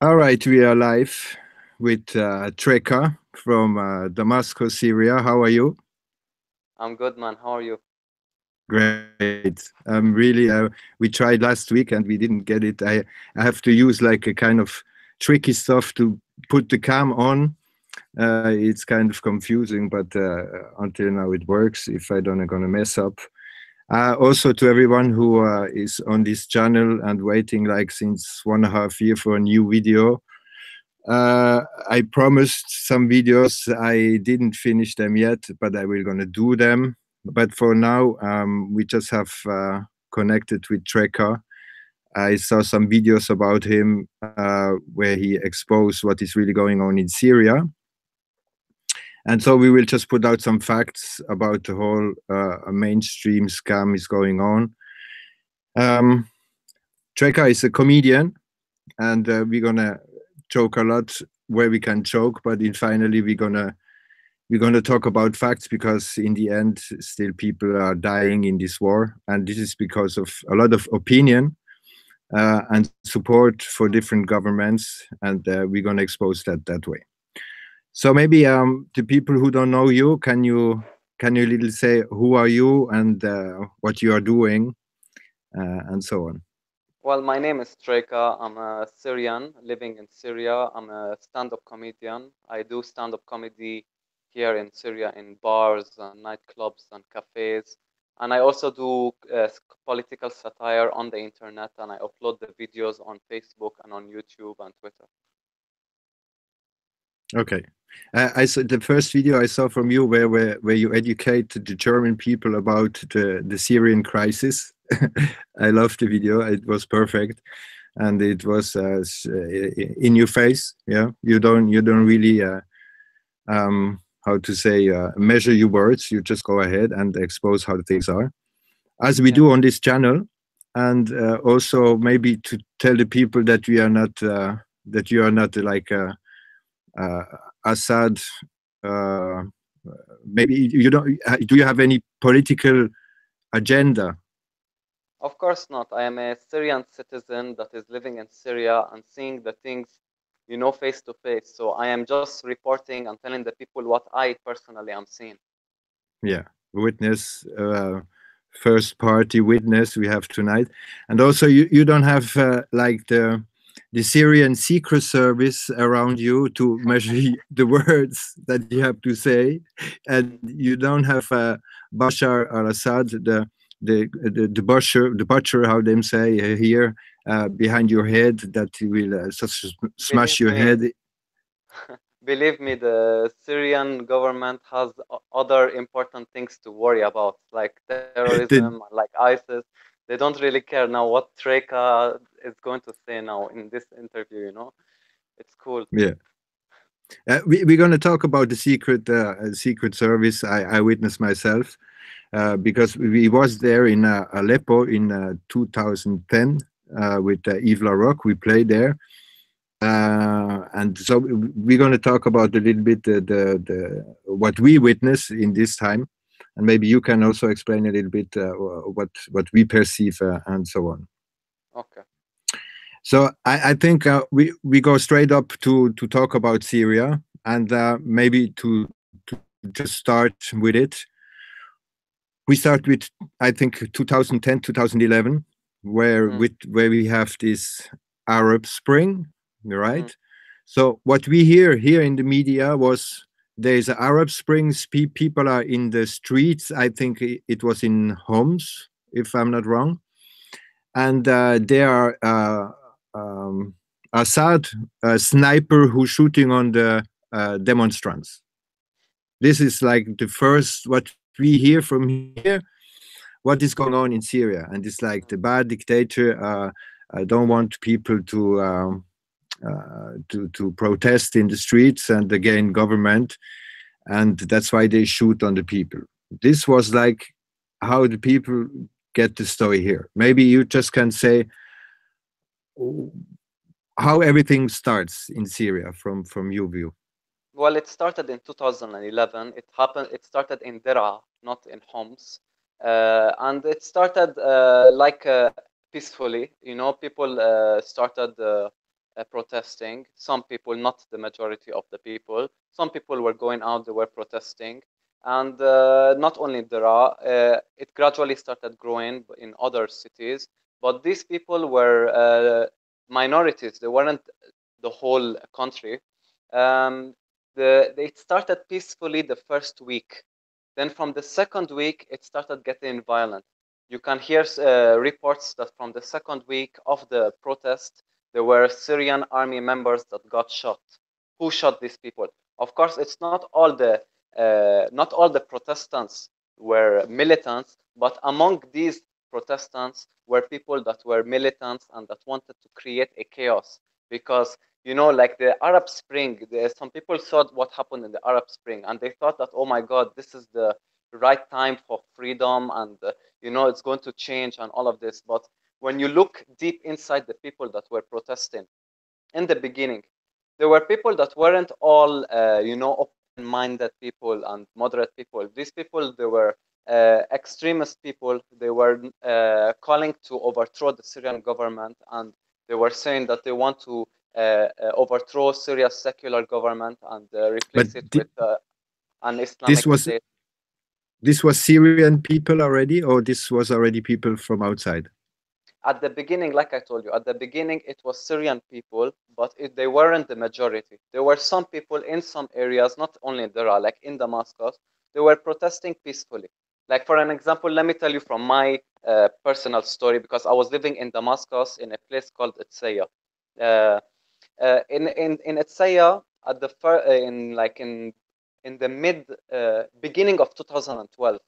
All right, we are live with Treka from Damascus, Syria. How are you? I'm good, man. How are you? Great. Really, we tried last week and we didn't get it. I have to use like a kind of tricky stuff to put the cam on. It's kind of confusing, but until now it works. If I don't, I'm gonna mess up. Also, to everyone who is on this channel and waiting like since 1.5 years for a new video. I promised some videos. I didn't finish them yet, but I will gonna do them. But for now, we just have connected with Treka. I saw some videos about him where he exposed what is really going on in Syria. And so we will just put out some facts about the whole mainstream scam is going on. Um, Treka is a comedian, and we're gonna joke a lot where we can joke, but in finally we're gonna talk about facts because in the end, still people are dying in this war, and this is because of a lot of opinion and support for different governments, and we're gonna expose that way. So maybe the people who don't know you, can you little say who are you and what you are doing and so on. Well, my name is Treka. I'm a Syrian living in Syria. I'm a stand-up comedian. I do stand-up comedy here in Syria in bars and nightclubs and cafes. And I also do political satire on the internet, and I upload the videos on Facebook and on YouTube and Twitter. Okay. I saw the first video I saw from you where you educate the German people about the Syrian crisis. I loved the video. It was perfect, and it was in your face. Yeah, you don't really how to say measure your words. You just go ahead and expose how the things are, as we Yeah. do on this channel, and also maybe to tell the people that we are not that you are not like. Uh, Assad, uh, maybe you don't. Do you have any political agenda? Of course not. I am a Syrian citizen that is living in Syria and seeing the things, face to face. So I am just reporting and telling the people what I personally am seeing. Yeah, witness, first party witness we have tonight, and also you don't have like the Syrian secret service around you to measure the words that you have to say, and you don't have Bashar al-Assad, the butcher, how them say here, behind your head that will Believe smash your me, head. believe me, the Syrian government has other important things to worry about, like terrorism, the, like ISIS. They don't really care now what Treka is going to say now in this interview. It's cool. yeah. We're going to talk about the secret service. I witnessed myself because we was there in Aleppo in 2010 with Yves Laroque. We played there, and so we're going to talk about a little bit what we witnessed in this time, and maybe you can also explain a little bit what we perceive and so on. Okay. So I think we go straight up to talk about Syria, and maybe to just start with it. We start with I think 2010, 2011, Mm, where we have this Arab Spring, mm, right? So what we hear here in the media was there's an Arab Springs. People are in the streets. I think it was in Homs, if I'm not wrong, and there are Assad, a sniper who's shooting on the demonstrants. This is like the first what we hear from here. What is going on in Syria, and it's like the mm. bad dictator don't want people to protest in the streets and again government, and that's why they shoot on the people. This was like how the people get the story here. Maybe you just can say how everything starts in Syria from your view. Well, it started in 2011. It started in Dera, not in Homs. And it started like peacefully. People started protesting. Some people, not the majority of the people. Some people were going out, they were protesting. And not only Daraa, it gradually started growing in other cities. But these people were minorities. They weren't the whole country. It started peacefully the first week. Then from the second week, it started getting violent. You can hear reports that from the second week of the protest, there were Syrian army members that got shot. Who shot these people? Of course, it's not all the Protestants were militants, but among these Protestants were people that were militants and that wanted to create a chaos. Because like the Arab Spring, some people saw what happened in the Arab Spring, and they thought that, oh my God, this is the right time for freedom, and it's going to change and all of this. But when you look deep inside the people that were protesting in the beginning, there were people that weren't all open-minded people and moderate people. These people, they were extremist people. They were calling to overthrow the Syrian government, and they were saying that they want to overthrow Syria's secular government and But replace it with an this Islamic was state. this was Syrian people already, or this was already people from outside? At the beginning, like I told you, at the beginning, it was Syrian people, but they weren't the majority. There were some people in some areas, not only in Daraa, like in Damascus, they were protesting peacefully. Like, for an example, let me tell you from my personal story, because I was living in Damascus in a place called Etsaya. In Etsaya, at the in the mid beginning of 2012,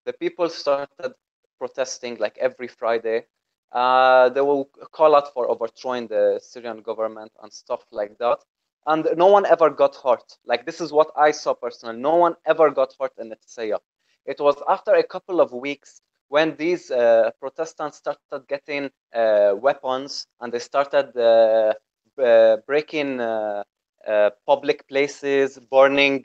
the people started protesting like every Friday. They will call out for overthrowing the Syrian government and stuff like that. And no one ever got hurt. Like, this is what I saw personally. No one ever got hurt in Etsaya. It was after a couple of weeks when these Protestants started getting weapons, and they started breaking public places, burning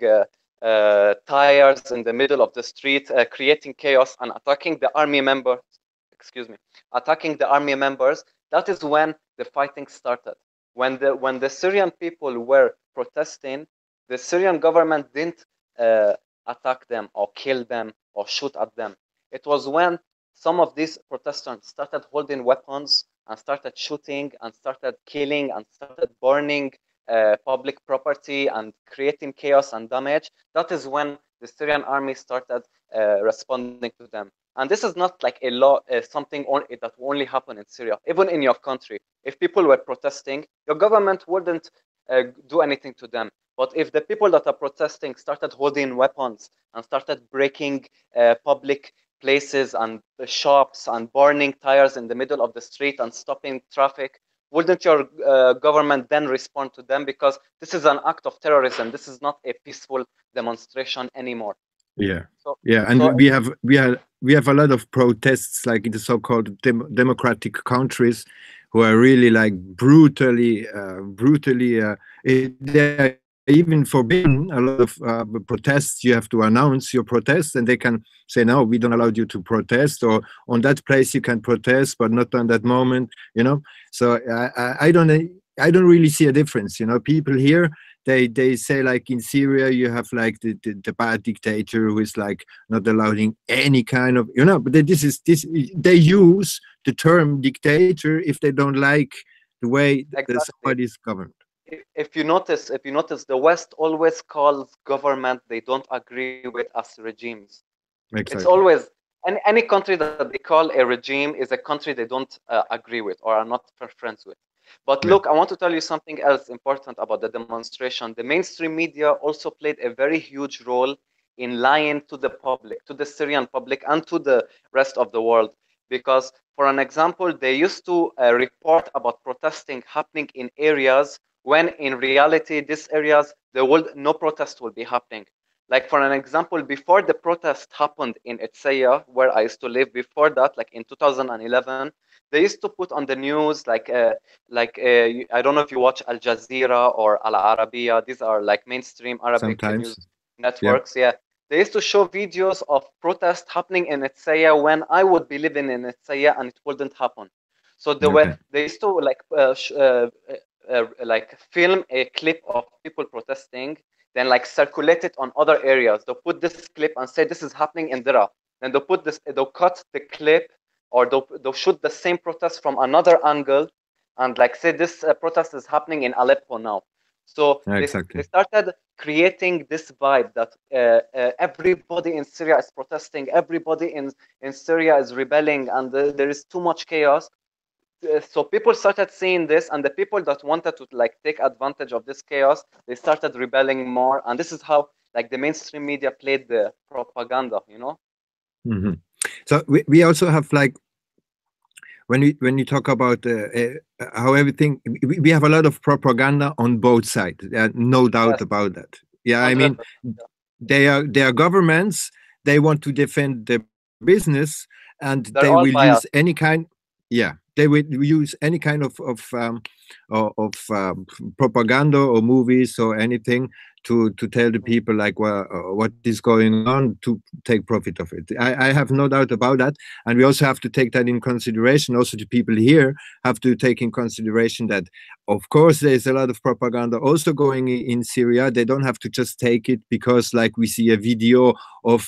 tires in the middle of the street, creating chaos and attacking the army members. Excuse me, attacking the army members. That is when the fighting started. When the Syrian people were protesting, the Syrian government didn't attack them or kill them or shoot at them. It was when some of these Protestants started holding weapons and started shooting and started killing and started burning public property and creating chaos and damage. That is when the Syrian army started responding to them. And this is not like a law, something that will only happen in Syria. Even in your country, if people were protesting, your government wouldn't do anything to them. But if the people that are protesting started holding weapons and started breaking public places and shops and burning tires in the middle of the street and stopping traffic, wouldn't your government then respond to them? Because this is an act of terrorism. This is not a peaceful demonstration anymore. Yeah, So, yeah, and so we have a lot of protests, like in the so-called democratic countries, who are really like brutally. They're even forbidden a lot of protests. You have to announce your protest, and they can say, "No, we don't allow you to protest," or "On that place you can protest, but not on that moment." So I don't really see a difference. People here, they say, like in Syria you have like the bad dictator who is like not allowing any kind of but they use the term dictator if they don't like the way exactly. somebody is governed. If you notice, the West always calls government they don't agree with as regimes. It's Exactly. always any country that they call a regime is a country they don't agree with or are not friends with. But Yeah. look, I want to tell you something else important about the demonstration. The mainstream media also played a very huge role in lying to the public, to the Syrian public, and to the rest of the world. Because, for an example, they used to report about protesting happening in areas when in reality, these areas, no protest will be happening. Like, for an example, before the protest happened in Etsaya, where I used to live, before that, like in 2011, they used to put on the news, I don't know if you watch Al Jazeera or Al Arabiya. These are like mainstream Arabic news Sometimes. Yeah. networks. Yeah, they used to show videos of protests happening in Etsaya when I would be living in Etsaya and it wouldn't happen. So Okay. they used to like like film a clip of people protesting, then like circulate it on other areas. They'll put this clip and say this is happening in Dira. Then they'll cut the clip, or they'll shoot the same protest from another angle, and like say this protest is happening in Aleppo now. So they Exactly. started creating this vibe that everybody in Syria is protesting, everybody in Syria is rebelling, and there is too much chaos. So people started seeing this, and the people that wanted to like take advantage of this chaos, they started rebelling more, and this is how like the mainstream media played the propaganda, you know. Hmm. So we also have like when you talk about how everything we have a lot of propaganda on both sides, no doubt Yes, about that. Yeah, I mean 100%. Yeah. they are governments, they want to defend their business, and they will They're use all any biased. kind, yeah, they will use any kind of propaganda or movies or anything to tell the people like, well, what is going on, to take profit of it. I have no doubt about that, and we also have to take that in consideration. Also, the people here have to take in consideration that, of course, there's a lot of propaganda also going in Syria. They don't have to just take it because, like, we see a video of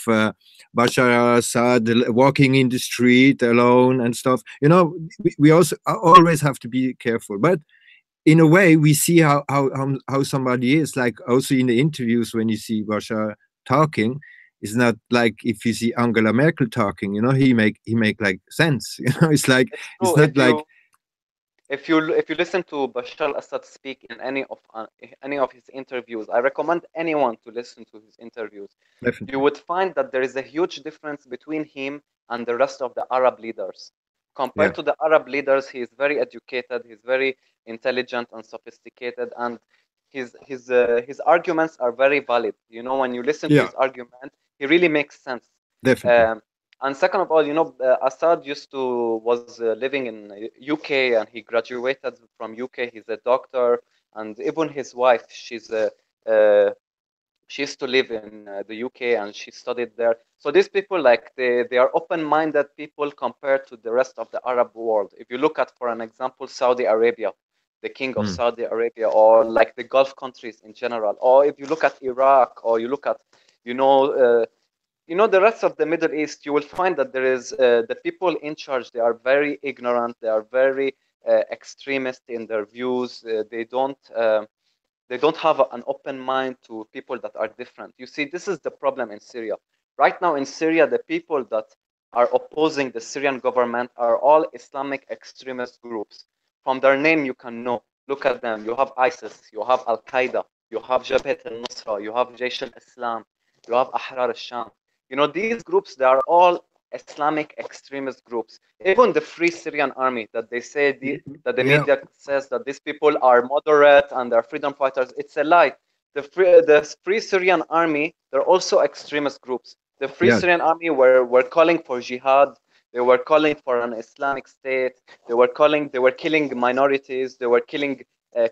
Bashar al-Assad walking in the street alone and stuff. We also always have to be careful. But in a way, we see how somebody is, like also in the interviews when you see Bashar talking. It's not like if you see Angela Merkel talking, he make like sense. It's like It's it's true. not like If you listen to Bashar al-Assad speak in any of his interviews, I recommend anyone to listen to his interviews. You definitely, would find that there is a huge difference between him and the rest of the Arab leaders. yeah, Compared to the Arab leaders, he is very educated, he's very intelligent and sophisticated, and his arguments are very valid. You know, when you listen to yeah, his argument, he really makes sense. definitely, Um, and second of all, Assad was living in UK, and he graduated from UK. He's a doctor, and even his wife, uh, she used to live in the UK, and she studied there. So these people, like they are open-minded people compared to the rest of the Arab world. If you look at, for an example, Saudi Arabia, the king of mm, Saudi Arabia, or like the Gulf countries in general, or if you look at Iraq, or you look at, you know. The rest of the Middle East, you will find that there is the people in charge. They are very ignorant. They are very extremist in their views. They don't have an open mind to people that are different. You see, this is the problem in Syria. Right now in Syria, the people that are opposing the Syrian government are all Islamic extremist groups. From their name, you can know. Look at them. You have ISIS, you have Al Qaeda, you have Jabhat al Nusra, you have Jaish al Islam, you have Ahrar al Sham. These groups, they are all Islamic extremist groups. Even the Free Syrian Army, that they say that the yeah, media says that these people are moderate and they're freedom fighters. It's a lie. The Free Syrian Army, they're also extremist groups. The Free yeah, Syrian Army were calling for jihad. They were calling for an Islamic state. They were killing minorities. They were killing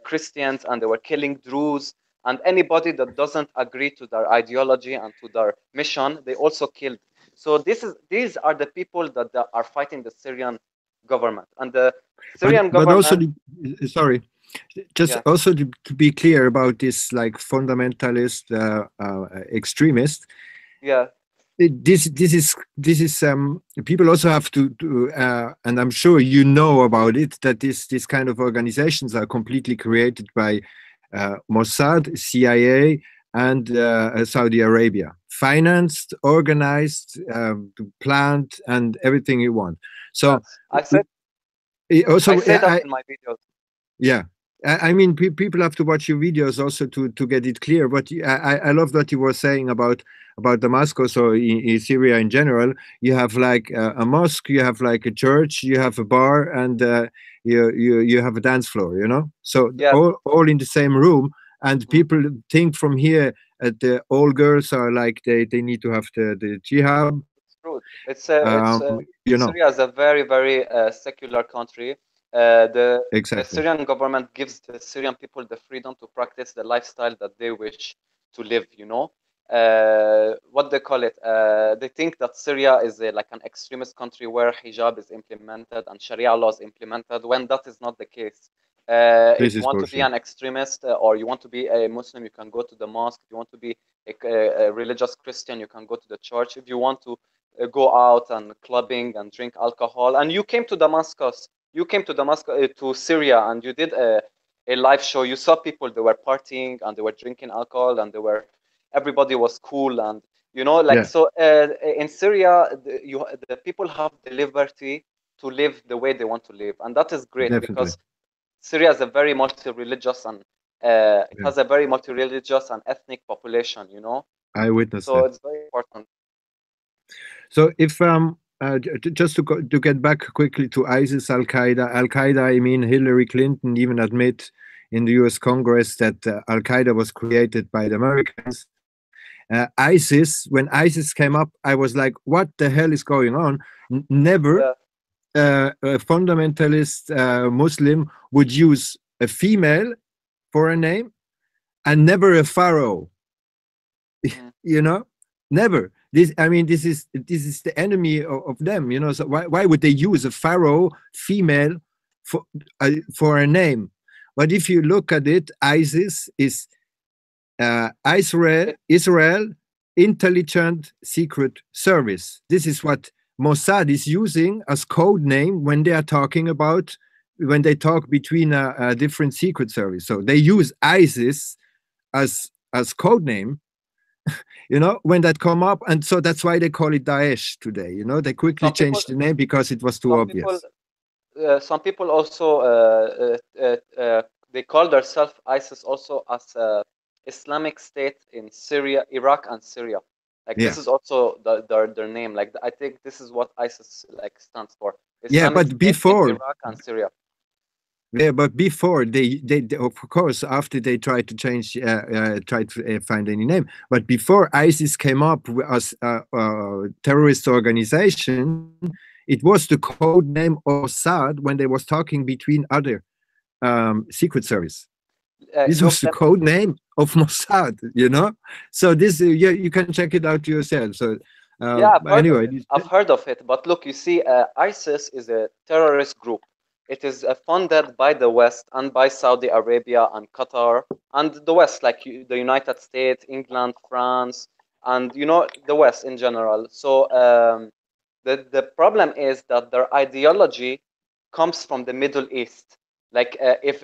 Christians, and they were killing Druze, and anybody that doesn't agree to their ideology and to their mission, they also killed. So these are the people that are fighting the Syrian government, and the Syrian but also government. sorry, just Yeah, also to be clear about this like fundamentalist extremist. yeah, This is people also have to and I'm sure you know about it, that this kind of organizations are completely created by Mossad, CIA, and Saudi Arabia, financed, organized, planned, and everything you want. So yes. I also say that in my videos. yeah. I mean, people have to watch your videos also to get it clear. But I love that you were saying about Damascus or in Syria in general. You have like a mosque, you have like a church, you have a bar, and you have a dance floor. So Yes, all in the same room. And mm, people think from here the all girls are like they need to have the jihad. it's true. It's Syria is a very, very secular country. The Exactly. Syrian government gives the Syrian people the freedom to practice the lifestyle that they wish to live. What they call it? They think that Syria is like an extremist country where hijab is implemented and Sharia laws implemented, when that is not the case. This If you is want to be bullshit. an extremist or you want to be a Muslim, you can go to the mosque. If you want to be a religious Christian, you can go to the church. If you want to go out and clubbing and drink alcohol, and you came to Damascus, to Syria, and you did a live show. You saw people, they were partying and they were drinking alcohol and everybody was cool, and like, Yeah, so in Syria, the people have the liberty to live the way they want to live, and that is great definitely. because Syria is a very multi-religious and it Yeah, has a very multi-religious and ethnic population, I witnessed so that. it's very important. So if just to get back quickly to ISIS, Al Qaeda, I mean Hillary Clinton even admit in the U.S. Congress that Al Qaeda was created by the Americans. ISIS, when ISIS came up, I was like, what the hell is going on? Never Yeah. a fundamentalist Muslim would use a female for a name, and never a pharaoh. Mhm. You know, never. This, I mean, this is the enemy of them. You know, so why would they use a pharaoh female for a name? But if you look at it, ISIS is It, Israel Intelligent Secret Service. This is what Mossad is using as code name when they are talking about, when they talk between a different secret service. So they use ISIS as code name, when that come up, and so that's why they call it Daesh today. They quickly some people, changed the name because it was too some people, obvious. some people also they call themselves ISIS also as Islamic State in Syria, Iraq, and Syria. Like, this Yeah, is also their name. Like, I think this is what ISIS like stands for: yeah, Islamic but State in before, Iraq and Syria. yeah, but before they of course, after they tried to change, tried to find any name, but before ISIS came up as a terrorist organization, it was the code name of Mossad when they was talking between other secret service. This was Look, the code name of Mossad. So this, yeah, you can check it out yourself. So yeah, I've heard of anyway, it. I've heard of it. But look, you see, ISIS is a terrorist group. It is funded by the West and by Saudi Arabia and Qatar and the West, like the United States, England, France, and the West in general. So the problem is that their ideology comes from the Middle East. Like, if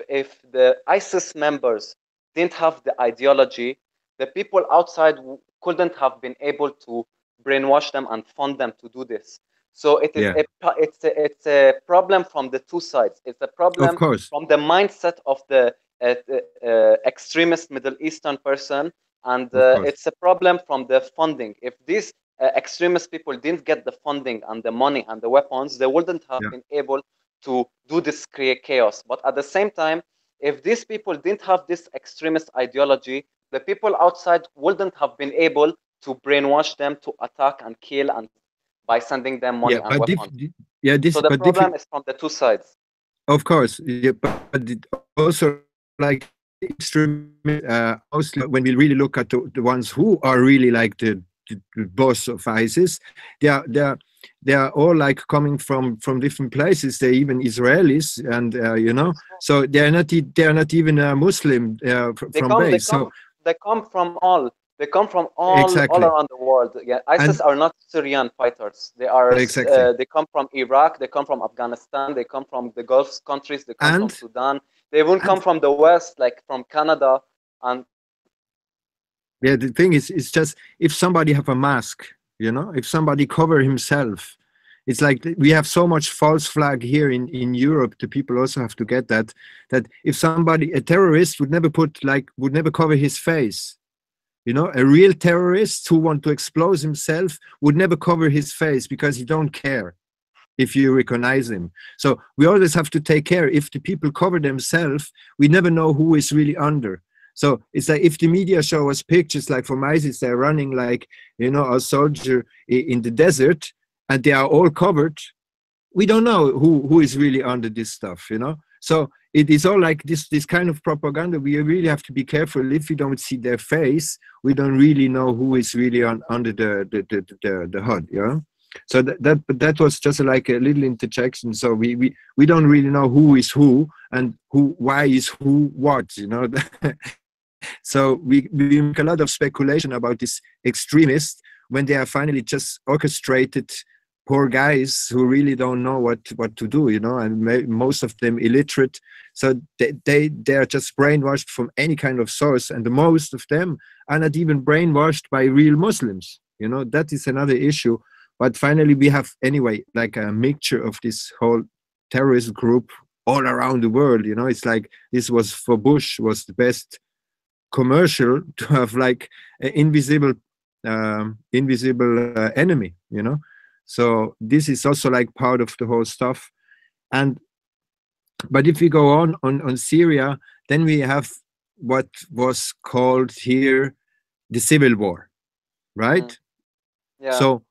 the ISIS members didn't have the ideology, the people outside couldn't have been able to brainwash them and fund them to do this. So it is yeah, it's a problem from the two sides. It's a of problem course, from the mindset of the extremist Middle Eastern person, and of course, it's a problem from the funding. If these extremist people didn't get the funding and the money and the weapons, they wouldn't have yeah, been able to do this chaos. But at the same time, if these people didn't have this extremist ideology, the people outside wouldn't have been able to brainwash them to attack and kill, and by sending them money yeah, and but weapons. yeah, So this, the but problem is from the two sides. of course, yeah, but also, like, extreme, mostly when we really look at the ones who are really like the boss of ISIS, they are all like coming from different places. They're even Israelis, and so they're not even a Muslim They from come, they base. come, So they come from all. They come from all exactly, around the world. Yeah, ISIS and are not Syrian fighters. They are. exactly, They come from Iraq. They come from Afghanistan. They come from the Gulf countries. They come from and Sudan. They even come and from the West, like from Canada. And yeah, the thing is, it's just if somebody have a mask, if somebody cover himself, it's like we have so much false flag here in Europe. The people also have to get that if somebody, a terrorist, would never cover his face. A real terrorist who want to expose himself would never cover his face because he don't care if you recognize him. So we always have to take care. If the people cover themselves, we never know who is really under. So it's like if the media show us pictures like from ISIS, they're running like, a soldier in the desert, and they are all covered. We don't know who is really under this stuff. So it is all like this kind of propaganda. We really have to be careful. If we don't see their face, we don't really know who is really under the hood. So that was just like a little interjection. So we don't really know who is who and why is who what, you know. So we make a lot of speculation about these extremists when they are finally just orchestrated poor guys who really don't know what to do, you know, and most of them illiterate. So they are just brainwashed from any kind of source, and the most of them are not even brainwashed by real Muslims. You know, that is another issue. But finally, we have anyway like a mixture of this whole terrorist group all around the world. You know, it's like this was for Bush was the best commercial to have like an invisible enemy. You know, so this is also like part of the whole stuff. And but if we go on Syria, then we have what was called here the civil war, right? Yeah. So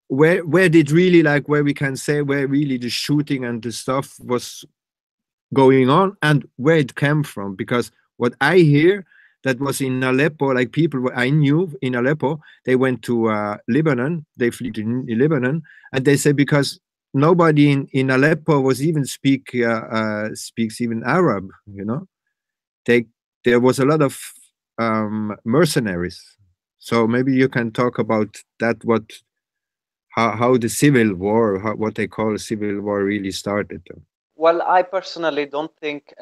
where did really like where we can say where really the shooting and the stuff was going on and where it came from? Because what I hear that was in Aleppo, like people I knew in Aleppo, they went to Lebanon, they flew to Lebanon, and they said because nobody in Aleppo was even speaks even Arab, you know. There was a lot of mercenaries. So maybe you can talk about that. How the civil war, what they call civil war, really started. Well, I personally don't think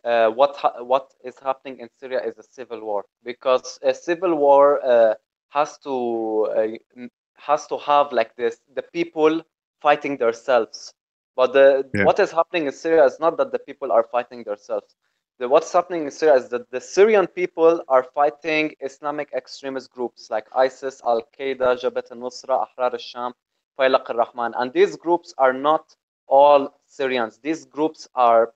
what is happening in Syria is a civil war, because a civil war has to have like this the people fighting themselves. But Yeah. what is happening in Syria is not that the people are fighting themselves. What's happening in Syria is that the Syrian people are fighting Islamic extremist groups like ISIS, Al Qaeda, Jabhat al-Nusra, Ahrar al-Sham, Faylaq al-Rahman, and these groups are not all Syrians. These groups are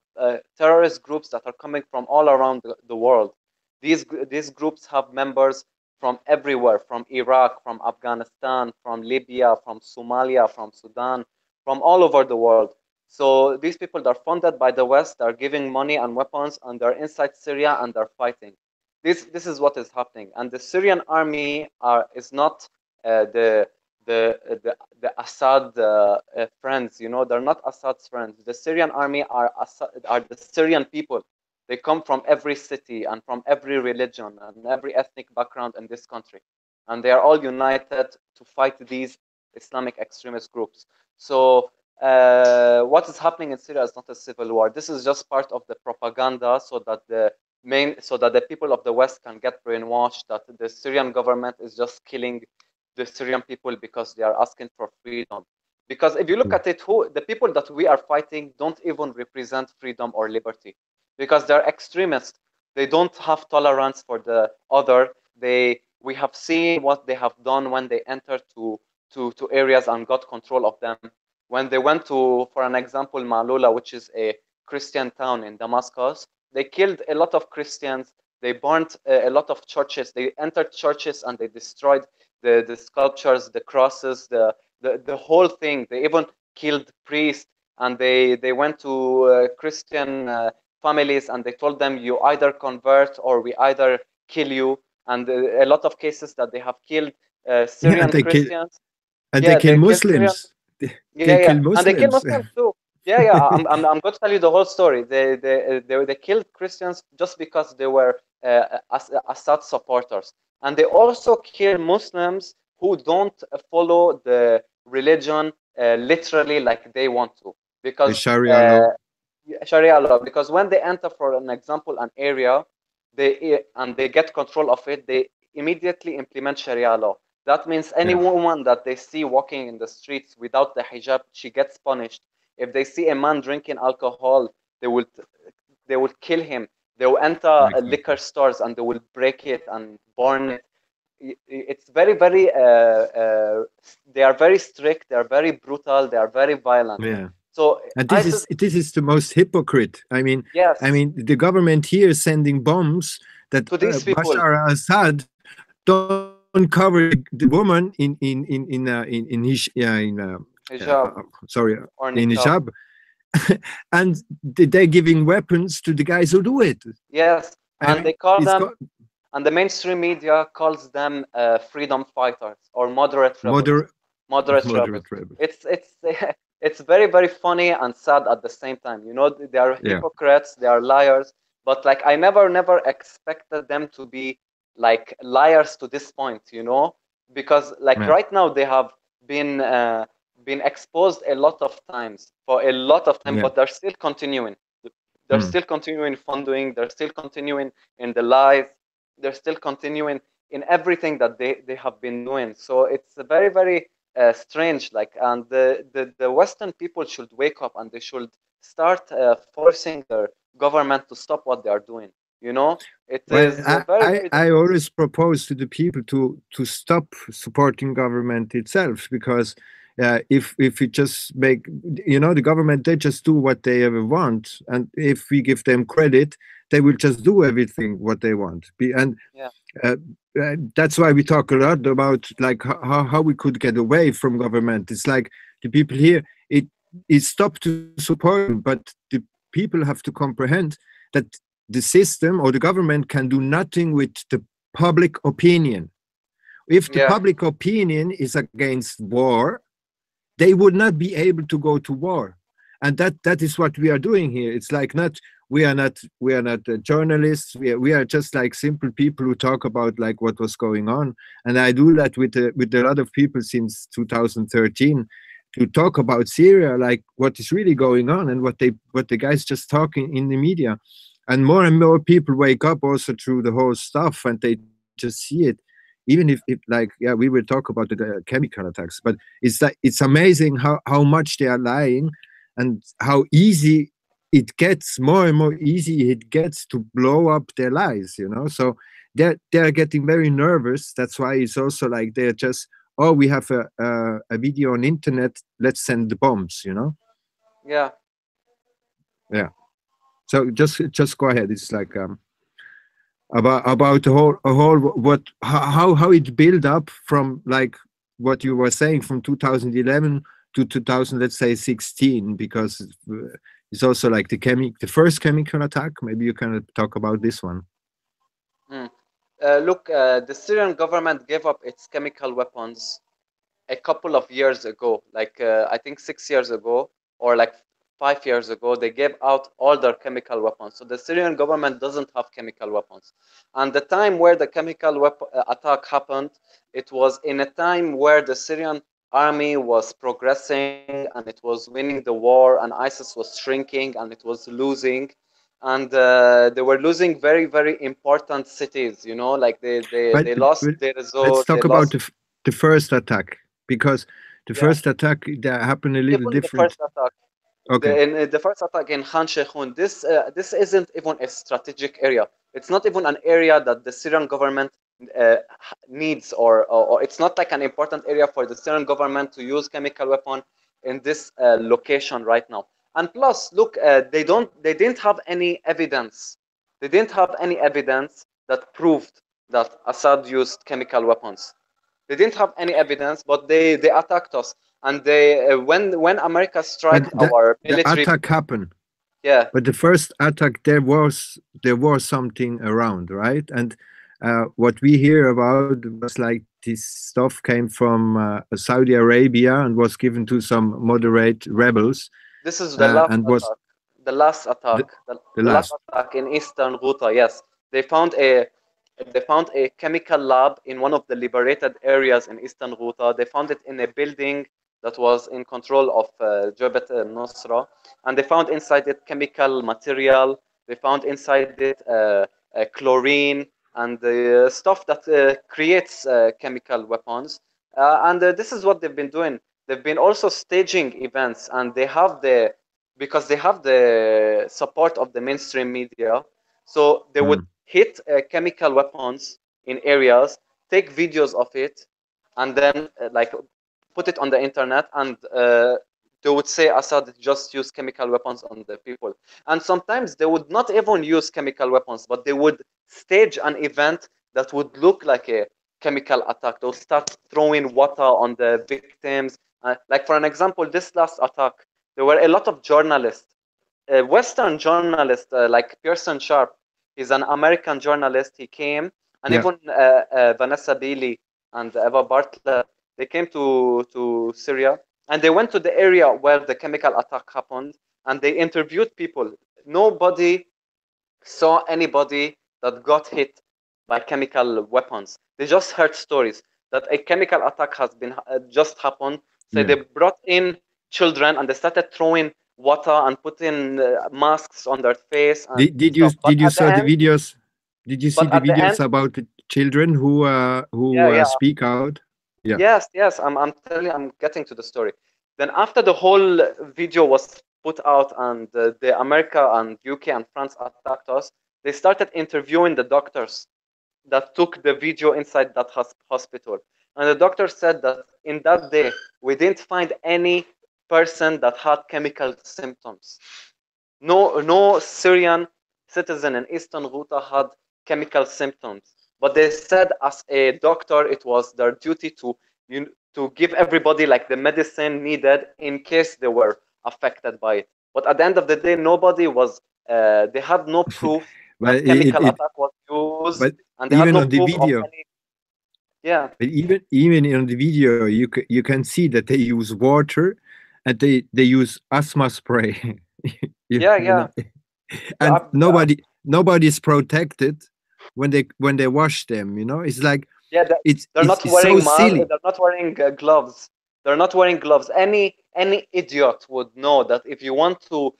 terrorist groups that are coming from all around the world. These groups have members from everywhere, from Iraq, from Afghanistan, from Libya, from Somalia, from Sudan, from all over the world. So these people are funded by the West, they're giving money and weapons, and they're inside Syria and they're fighting. This is what is happening. And the Syrian army is not the Assad friends. You know, they're not Assad's friends. The Syrian army are the Syrian people. They come from every city and from every religion and every ethnic background in this country, and they are all united to fight these Islamic extremist groups. So what is happening in Syria is not a civil war. This is just part of the propaganda, so that the people of the West can get brainwashed that the Syrian government is just killing the Syrian people because they are asking for freedom. Because if you look at it, the people that we are fighting don't even represent freedom or liberty, because they're extremists. They don't have tolerance for the other. We have seen what they have done when they entered to areas and got control of them. When they went to, for an example, Malula, which is a Christian town in Damascus, they killed a lot of Christians. They burnt a lot of churches. They entered churches and they destroyed the sculptures, the crosses, the whole thing. They even killed priests, and they went to Christian families and they told them, you either convert or we either kill you. And a lot of cases that they have killed Syrian Christians. They kill Muslims. Yeah, kill and they kill Muslims. Muslims too. Yeah. I'm going to tell you the whole story. They killed Christians just because they were Assad supporters, and they also kill Muslims who don't follow the religion literally like they want to, The because Sharia law. Sharia law. Because when they enter, for an example, an area, they get control of it, they immediately implement Sharia law. That means any woman that they see walking in the streets without the hijab, she gets punished. If they see a man drinking alcohol, they will kill him. They will enter liquor stores and they will break it and burn it. It's very, very. They are very strict. They are very brutal. They are very violent. Yeah. So And this is the most hypocrite. Yes. The government here is sending bombs that to these people. Bashar al-Assad don't cover the woman in hijab. Sorry, Or in niqab. hijab, and they're giving weapons to the guys who do it. Yes, and they call them, and the mainstream media calls them freedom fighters or moderate rebels. Moderate rebels. Moderate rebels. It's it's very, very funny and sad at the same time. You know, they are Yeah. hypocrites, they are liars, but like I never expected them to be like liars to this point, you know, because like Yeah. right now they have been been exposed a lot of times for a lot of time, Yeah. but they're still continuing. They're Mm. still continuing funding. They're still continuing in the lies. They're still continuing in everything that they have been doing. So it's a very, very strange. Like, and the Western people should wake up and they should start forcing their government to stop what they are doing. You know, it Well, is very, very I dangerous. always propose to the people to stop supporting government itself, because if you just make, the government, they just do what they ever want, and if we give them credit, they will just do everything what they want. And Yeah, uh, that's why we talk a lot about like how we could get away from government. It's like the people here, it stopped to support them, but the people have to comprehend that the system or the government can do nothing with the public opinion. If the yeah, public opinion is against war, they would not be able to go to war. And that is what we are doing here. It's like not we are not journalists. We are just like simple people who talk about like what was going on. And I do that with a lot of people since 2013, to talk about Syria, like what is really going on and what the guys just talking in the media. And more people wake up also through the whole stuff, and they just see it. Even if like, yeah, we will talk about the chemical attacks, but it's amazing how much they are lying, and how easy it gets, more and more easy it gets to blow up their lies. So they're getting very nervous. That's why it's also like they're just, oh, we have a video on internet, let's send the bombs. yeah. Yeah. So just go ahead. It's like about the whole what how it built up from like what you were saying from 2011 to 2000, let's say 16, because it's also like the first chemical attack. Maybe you can talk about this one. Mm. Look, the Syrian government gave up its chemical weapons a couple of years ago, like I think 6 years ago or like 5 years ago, they gave out all their chemical weapons. So the Syrian government doesn't have chemical weapons. And the time where the chemical attack happened, it was in a time where the Syrian army was progressing and it was winning the war, and ISIS was shrinking and it was losing. And they were losing very, very important cities, you know, like But they lost Deir let's ez-Zor, they talk about lost, the first attack, because the yeah, first attack that happened a little even the different. first attack. Okay. The first attack in Khan Sheikhoun, this isn't even a strategic area. It's not even an area that the Syrian government needs, or it's not like an important area for the Syrian government to use chemical weapon in this location right now. And plus, look, they didn't have any evidence. They didn't have any evidence that proved that Assad used chemical weapons. They didn't have any evidence, but they attacked us. And they when America But strike our the military, attack happened. yeah, But the first attack, there was something around, right? And what we hear about was like this stuff came from Saudi Arabia and was given to some moderate rebels, this is the last and was attack. The last the, attack, the the last last. attack in Eastern Ghouta. Yes, they found a chemical lab in one of the liberated areas in Eastern Ghouta. They found it in a building that was in control of Jabhat al-Nusra, and they found inside it chemical material. They found inside it chlorine and the stuff that creates chemical weapons. And this is what they've been doing. They've been also staging events, and they have because they have the support of the mainstream media. So they would Mm. hit chemical weapons in areas, take videos of it, and then like put it on the internet, and they would say Assad just used chemical weapons on the people. And sometimes they would not even use chemical weapons, but they would stage an event that would look like a chemical attack. They'll start throwing water on the victims. Like for an example, this last attack, there were a lot of journalists, Western journalists like Pearson Sharp. He's an American journalist. He came, and Yeah. even Vanessa Beeley and Eva Bartlett. They came to Syria, and they went to the area where the chemical attack happened, and they interviewed people. Nobody saw anybody that got hit by chemical weapons. They just heard stories that a chemical attack has been just happened. So Yeah. they brought in children and they started throwing water and putting masks on their face and stuff. But Did you at the saw the end, videos? Did you see but the at the end, videos about the children yeah, who yeah, speak out? Yeah. yes, yes. I'm getting to the story. Then after the whole video was put out and the America and UK and France attacked us, they started interviewing the doctors that took the video inside that hospital. And the doctor said that in that day, we didn't find any person that had chemical symptoms. No Syrian citizen in Eastern Ghouta had chemical symptoms. But they said as a doctor, it was their duty to give everybody like the medicine needed in case they were affected by it. But at the end of the day, nobody was. They had no proof But that chemical attack was used, but and they had even no on the proof of video, any. Yeah, but even on the video, you can see that they use water, and they use asthma spray. yeah, You yeah. know, and The nobody's protected when they wash them. You know, it's like Yeah, it's so silly. they're not wearing gloves. They're not wearing gloves. Any idiot would know that if you want to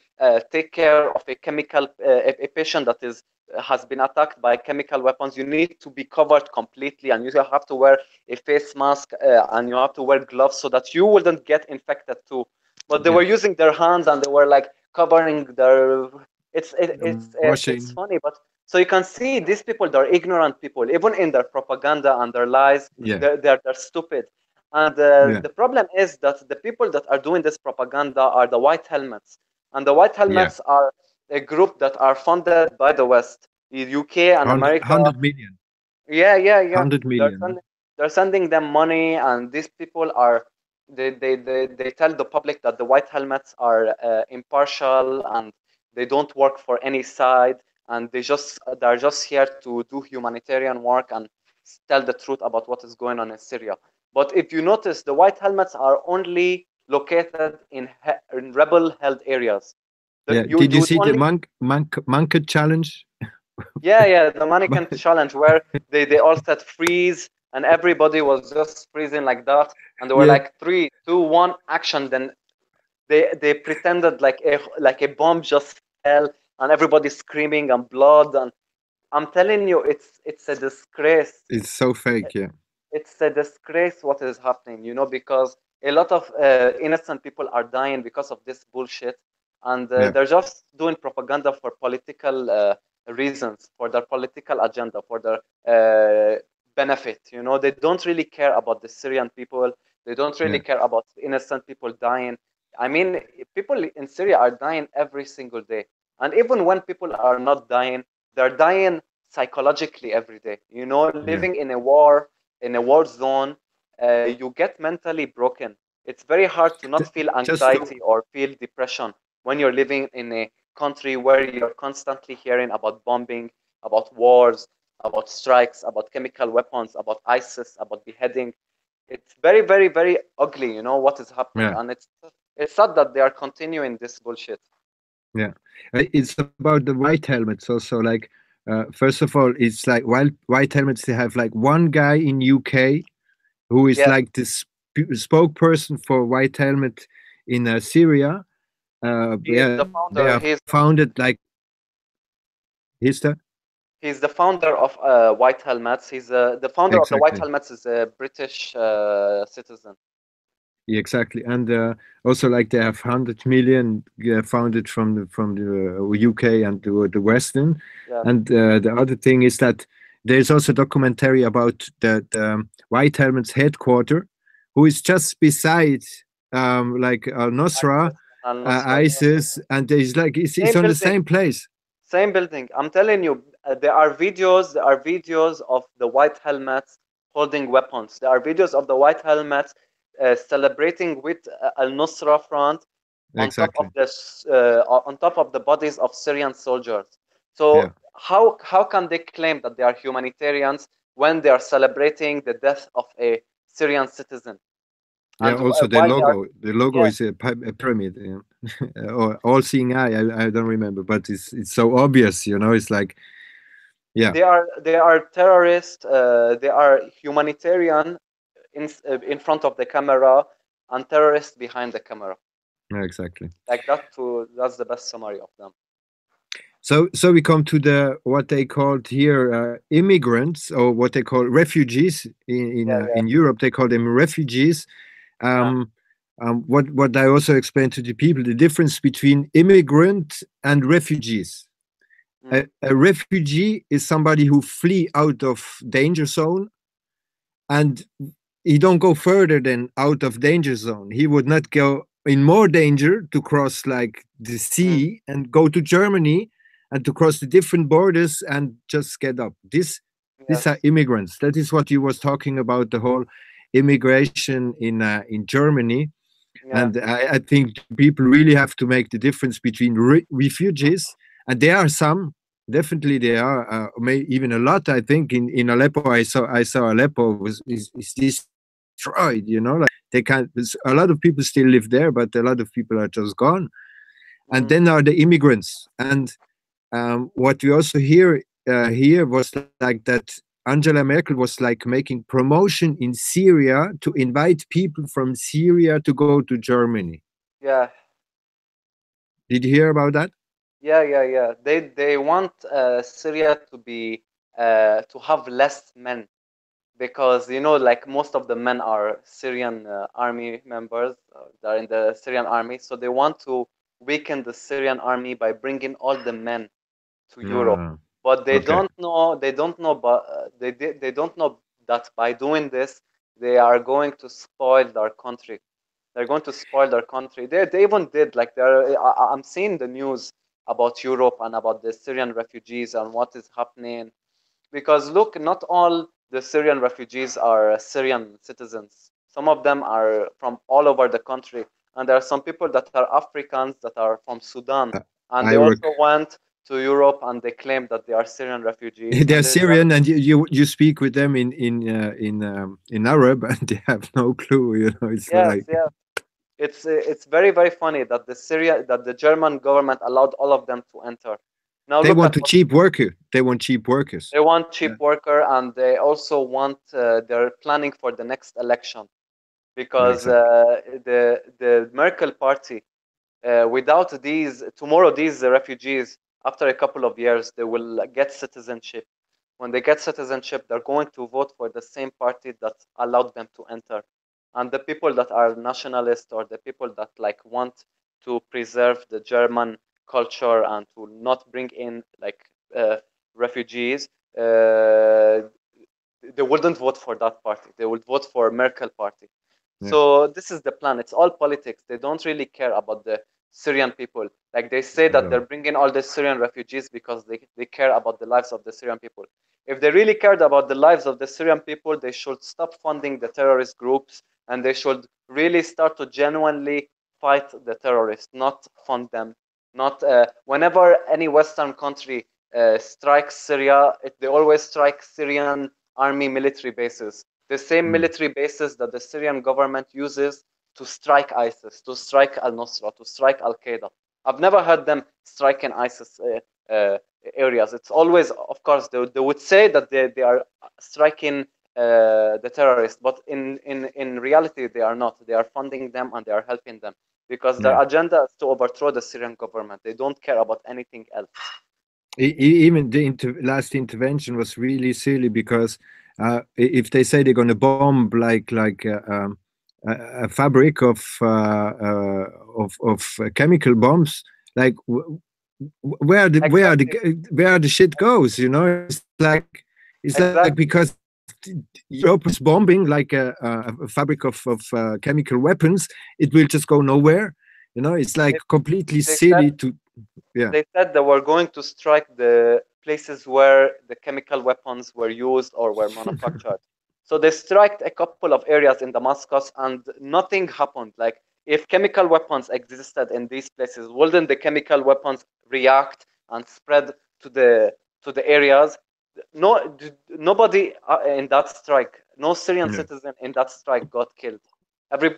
take care of a chemical a patient that is has been attacked by chemical weapons, you need to be covered completely, and you have to wear a face mask and you have to wear gloves so that you wouldn't get infected too. But they Yeah, were using their hands and they were like covering their. It's washing. funny, but so you can see these people, they're ignorant people, even in their propaganda and their lies, Yeah, they're stupid. And yeah, the problem is that the people that are doing this propaganda are the white helmets. And the white yeah. helmets are a group that are funded by the West, the UK and 100, America. 100 million. Yeah, yeah, yeah. 100 They're million. sending, they're sending them money, and these people are they tell the public that the white helmets are impartial and they don't work for any side, and they're just here to do humanitarian work and tell the truth about what is going on in Syria. But if you notice, the white helmets are only located in rebel-held areas. Yeah. You Did you would see the only monkey challenge? Yeah, yeah, the mannequin challenge where they all said freeze and everybody was just freezing like that, and they were Yeah, like 3, 2, 1, action. Then they pretended like a bomb just fell and everybody's screaming and blood, and I'm telling you, it's a disgrace. it's so fake. Yeah, It's a disgrace what is happening, because a lot of innocent people are dying because of this bullshit, and yeah. they're just doing propaganda for political reasons, for their political agenda, for their benefit. They don't really care about the Syrian people. They don't really Yeah. care about innocent people dying. I mean, people in Syria are dying every single day, and even when people are not dying, they're dying psychologically every day. Yeah. Living in a war zone, you get mentally broken. It's very hard to not T- feel just to, anxiety or feel depression when you're living in a country where you're constantly hearing about bombing, about wars, about strikes, about chemical weapons, about ISIS, about beheading. It's very, very, very ugly, what is happening. yeah, And it's sad that they are continuing this bullshit. yeah. It's about the white helmets also. Like, first of all, it's like white helmets. They have like one guy in UK who is Yes, like this spokesperson for white helmet in Syria. he is Yeah, the they are founder. founded like his. He's the founder of White Helmets. He's the founder of the White Exactly. Helmets is a British citizen. Yeah, exactly, and also like they have 100 million founded from the UK and the Western, Yes. and the other thing is that there's also a documentary about the White Helmets headquarter, who is just beside like Al Nusra, ISIS and Al Nusra. Yeah. ISIS, and there's like it's Same on the building. same place. Same building. I'm telling you, there are videos. There are videos of the White Helmets holding weapons. There are videos of the White Helmets celebrating with Al Nusra Front Exactly. on top of the bodies of Syrian soldiers. Yeah. So how can they claim that they are humanitarians when they are celebrating the death of a Syrian citizen? Yeah, And also while they are, the logo yeah, is a pyramid, or all-seeing eye. I don't remember, but it's so obvious, It's like, yeah, they are terrorists. They are humanitarian in front of the camera, and terrorists behind the camera. yeah, exactly. Like that. That's the best summary of them. So we come to what they called here immigrants, or what they call refugees Yeah, in Europe. They call them refugees. yeah, Um, what I also explained to the people, the difference between immigrant and refugees. mm, A refugee is somebody who flee out of danger zone, and he don't go further than out of danger zone. He would not go in more danger to cross like the mm, sea and go to Germany and to cross the different borders and just get up. These are yes, immigrants. That is what you was talking about, the whole immigration in Germany. yeah, And I think people really have to make the difference between refugees, and there are some, definitely there are, even a lot. I think in Aleppo, I saw Aleppo is destroyed. Like they can't. A lot of people still live there, but a lot of people are just gone. And mm, then are the immigrants. And what we also hear here was like that Angela Merkel was like making promotion in Syria to invite people from Syria to go to Germany. yeah, Did you hear about that? yeah. They want Syria to have less men, because like most of the men are Syrian army members. They're in the Syrian army, so they want to weaken the Syrian army by bringing all the men to Europe. Ah, But they okay. don't know. But they don't know that by doing this, they are going to spoil their country. They're going to spoil their country. They even did, like, I'm seeing the news about Europe and about the Syrian refugees and what is happening. Because look, not all the Syrian refugees are Syrian citizens. Some of them are from all over the country, and there are some people that are Africans that are from Sudan, Uh, and I they work. also went to Europe and they claim that they are Syrian refugees, They're and they're, Syrian, and you speak with them in Arab, and they have no clue. It's yes, like yes. It's very very funny that the German government allowed all of them to enter. Now they look want at to what cheap worker. They want cheap workers. they want: cheap Yeah. worker, and they also want. They're planning for the next election, because Exactly. the Merkel party, without these refugees, after a couple of years, they will get citizenship. When they get citizenship, they're going to vote for the same party that allowed them to enter. And the people that are nationalists, or the people that like want to preserve the German culture and to not bring in like refugees, they wouldn't vote for that party. They would vote for Merkel party. Yeah. So this is the plan. It's all politics. They don't really care about the Syrian people. Like, they say At that they're all. bringing all the Syrian refugees because they care about the lives of the Syrian people. If they really cared about the lives of the Syrian people, they should stop funding the terrorist groups, and they should really start to genuinely fight the terrorists, not fund them. Not whenever any Western country strikes Syria, they always strike Syrian army military bases, the same Mm. military bases that the Syrian government uses to strike ISIS, to strike Al Nusra, to strike Al Qaeda. I've never heard them striking ISIS areas. It's always, of course, they would say that they are striking the terrorists, but in reality, they are not. They are funding them and they are helping them, because their Yeah. agenda is to overthrow the Syrian government. They don't care about anything else. Even the last intervention was really silly because if they say they're going to bomb a fabric of chemical bombs, like Exactly. where the shit goes, it's like Exactly. because Europe is bombing like a fabric of chemical weapons, it will just go nowhere. It's like They, completely they said silly to, yeah. they said they were going to strike the places where the chemical weapons were used or were manufactured. So they struck a couple of areas in Damascus, and nothing happened. Like, if chemical weapons existed in these places, wouldn't the chemical weapons react and spread to the areas? Nobody in that strike, no Syrian Yeah. citizen in that strike got killed.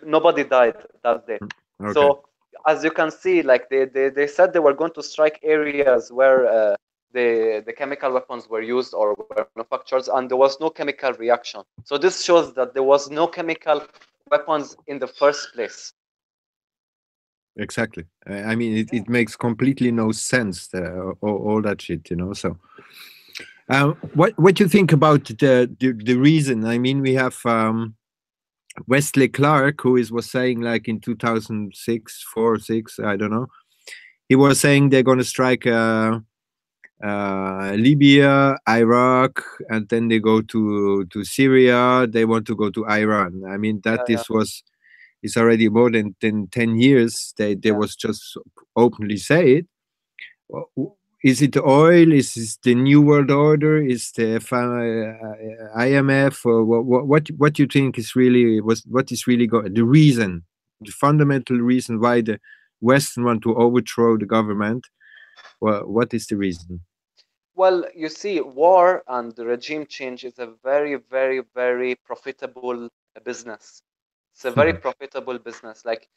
Nobody died that day. Okay. So as you can see, like they said they were going to strike areas where the chemical weapons were used or were manufactured, and there was no chemical reaction. So this shows that there was no chemical weapons in the first place. Exactly. I mean, it makes completely no sense, all that shit, you know. So, what do you think about the reason? I mean, we have Wesley Clark, who was saying, like, in 2006, 4, 6, I don't know. He was saying they're going to strike Libya, Iraq, and then they go to Syria. They want to go to Iran. I mean, that Yeah, it's already more than 10 years. They yeah. was just openly say it. Is it oil? Is it the New World Order? Is the IMF? Or what do you think is really what is really the reason, the fundamental reason why the Western want to overthrow the government? Well, what is the reason? Well, you see, war and regime change is a very, very, very profitable business. It's a very profitable business. Like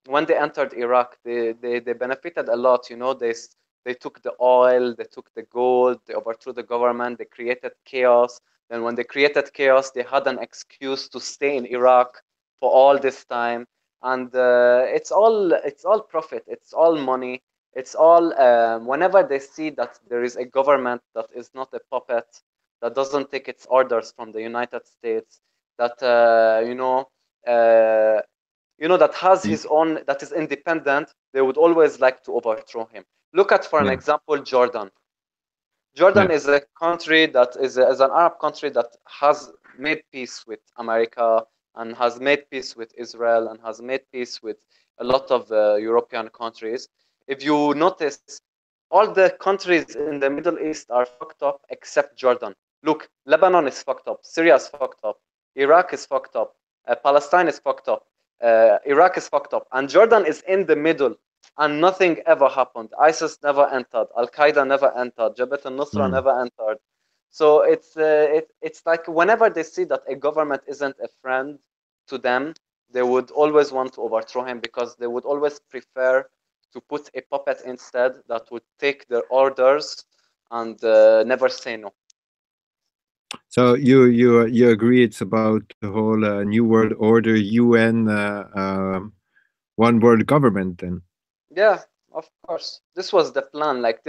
when they entered Iraq, they benefited a lot. You know, they took the oil, they took the gold, they overthrew the government, they created chaos. Then when they created chaos, they had an excuse to stay in Iraq for all this time. And it's all profit, it's all money. It's all whenever they see that there is a government that is not a puppet, that doesn't take its orders from the United States, that uh, that has his own, that is independent, they would always like to overthrow him. Look at, for an Yeah, example, Jordan. yeah. Jordan is a country that is an Arab country that has made peace with America and has made peace with Israel and has made peace with a lot of European countries. If you notice, all the countries in the Middle East are fucked up except Jordan. Look, Lebanon is fucked up, Syria is fucked up, Iraq is fucked up, Palestine is fucked up, Iraq is fucked up, and Jordan is in the middle, and nothing ever happened. ISIS never entered, Al Qaeda never entered, Jabhat al Nusra Mm. never entered. So it's like whenever they see that a government isn't a friend to them, they would always want to overthrow him because they would always prefer to put a puppet instead that would take their orders and never say no. So you agree it's about the whole New World Order, UN, one world government then? Yeah, of course. This was the plan. Like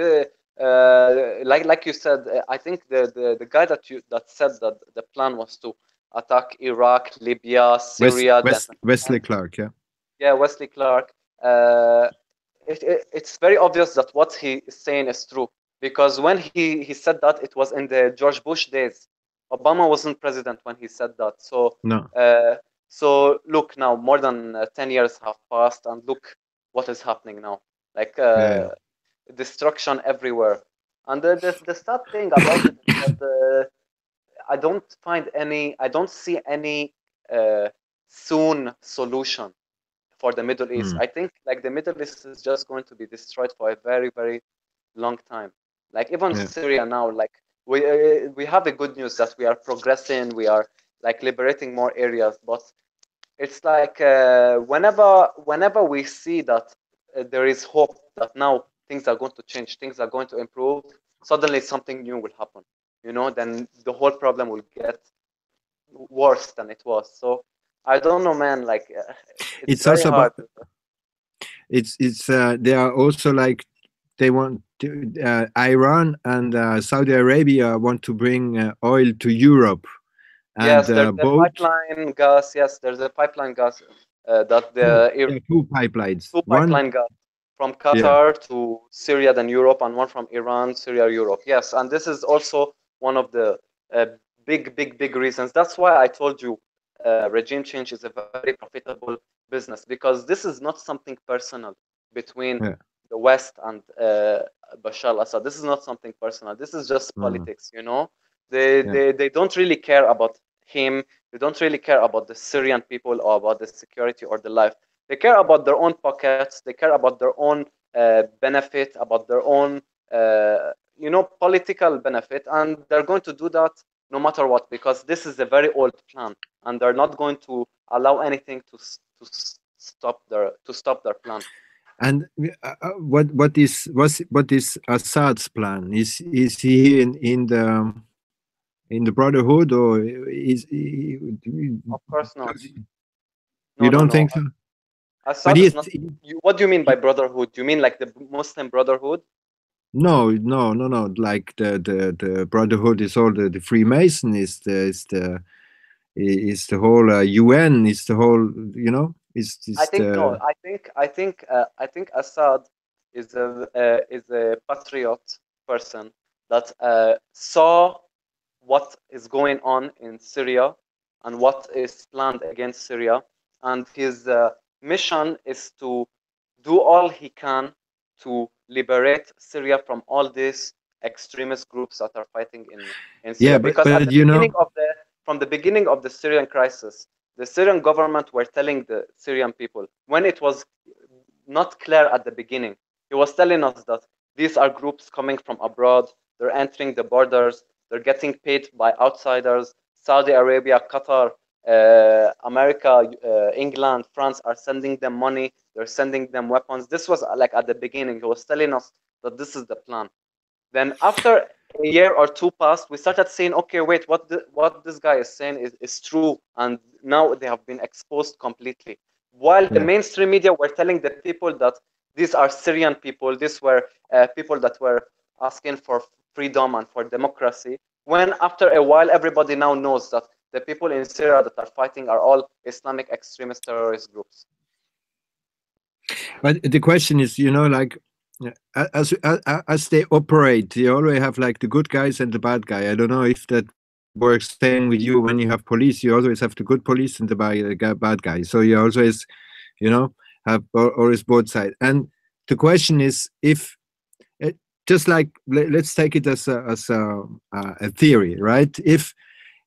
like you said, I think the guy that said that the plan was to attack Iraq, Libya, Syria, then Wesley Clark, yeah. yeah, Wesley Clark. Uh, it's very obvious that what he is saying is true because when he said that, it was in the George Bush days. Obama wasn't president when he said that. So No. look now, more than 10 years have passed, and look what is happening now. Like Yeah. destruction everywhere. And the sad thing about it is that I don't see any soon solution for the Middle East. Mm. I think like the Middle East is just going to be destroyed for a very, very long time. Like even Yeah. Syria now, like we have a good news that we are progressing, we are like liberating more areas, but it's like whenever we see that there is hope that now things are going to change, things are going to improve, suddenly something new will happen. Then the whole problem will get worse than it was. So I don't know, man. Like it's It's very also hard. about it's they are also like they want to, Iran and Saudi Arabia want to bring oil to Europe, and Yes, there's a both pipeline gas. Yes, there's a pipeline gas that two, the yeah, two pipelines. two One, pipeline gas from yeah, Qatar to Syria, then Europe, and one from Iran, Syria, Europe. Yes, and this is also one of the uh, big, big, big reasons. That's why I told you regime change is a very profitable business because this is not something personal between yeah, the West and Bashar al-Assad. This is not something personal. This is just mm, politics. They, yeah, they, they don't really care about him. They don't really care about the Syrian people or about the security or the life. They care about their own pockets. They care about their own benefit, about their own, political benefit, and they're going to do that no matter what because this is a very old plan, and they're not going to allow anything to stop their plan. And what is Assad's plan? Is he in the Brotherhood, or is he, Of course not. you No, no, don't no. think so? But Assad is not. What do you mean by brotherhood? Do you mean like the Muslim Brotherhood? no. Like the Brotherhood is all the Freemason is the whole UN, is the whole, I is think no. the I think Assad is a patriot person that saw what is going on in Syria and what is planned against Syria, and his mission is to do all he can to liberate Syria from all these extremist groups that are fighting in yeah, Syria. Because at but the beginning of the from the beginning of the Syrian crisis, the Syrian government were telling the Syrian people, when it was not clear at the beginning, he was telling us that these are groups coming from abroad, they're entering the borders, they're getting paid by outsiders. Saudi Arabia, Qatar, America, England, France are sending them money, they're sending them weapons. This was like at the beginning, he was telling us that this is the plan. Then after a year or two passed, we started saying, okay, wait, what this guy is saying is true. And now they have been exposed completely. While the yeah. mainstream media were telling the people that these are Syrian people, these were people that were asking for freedom and for democracy, when after a while, everybody now knows that the people in Syria that are fighting are all Islamic extremist terrorist groups. But the question is, like, as they operate, you always have like the good guys and the bad guy. I don't know if that works same with you. When you have police, you always have the good police and the bad guy. So you always, have always both sides. And the question is, if just like let's take it as a theory, right?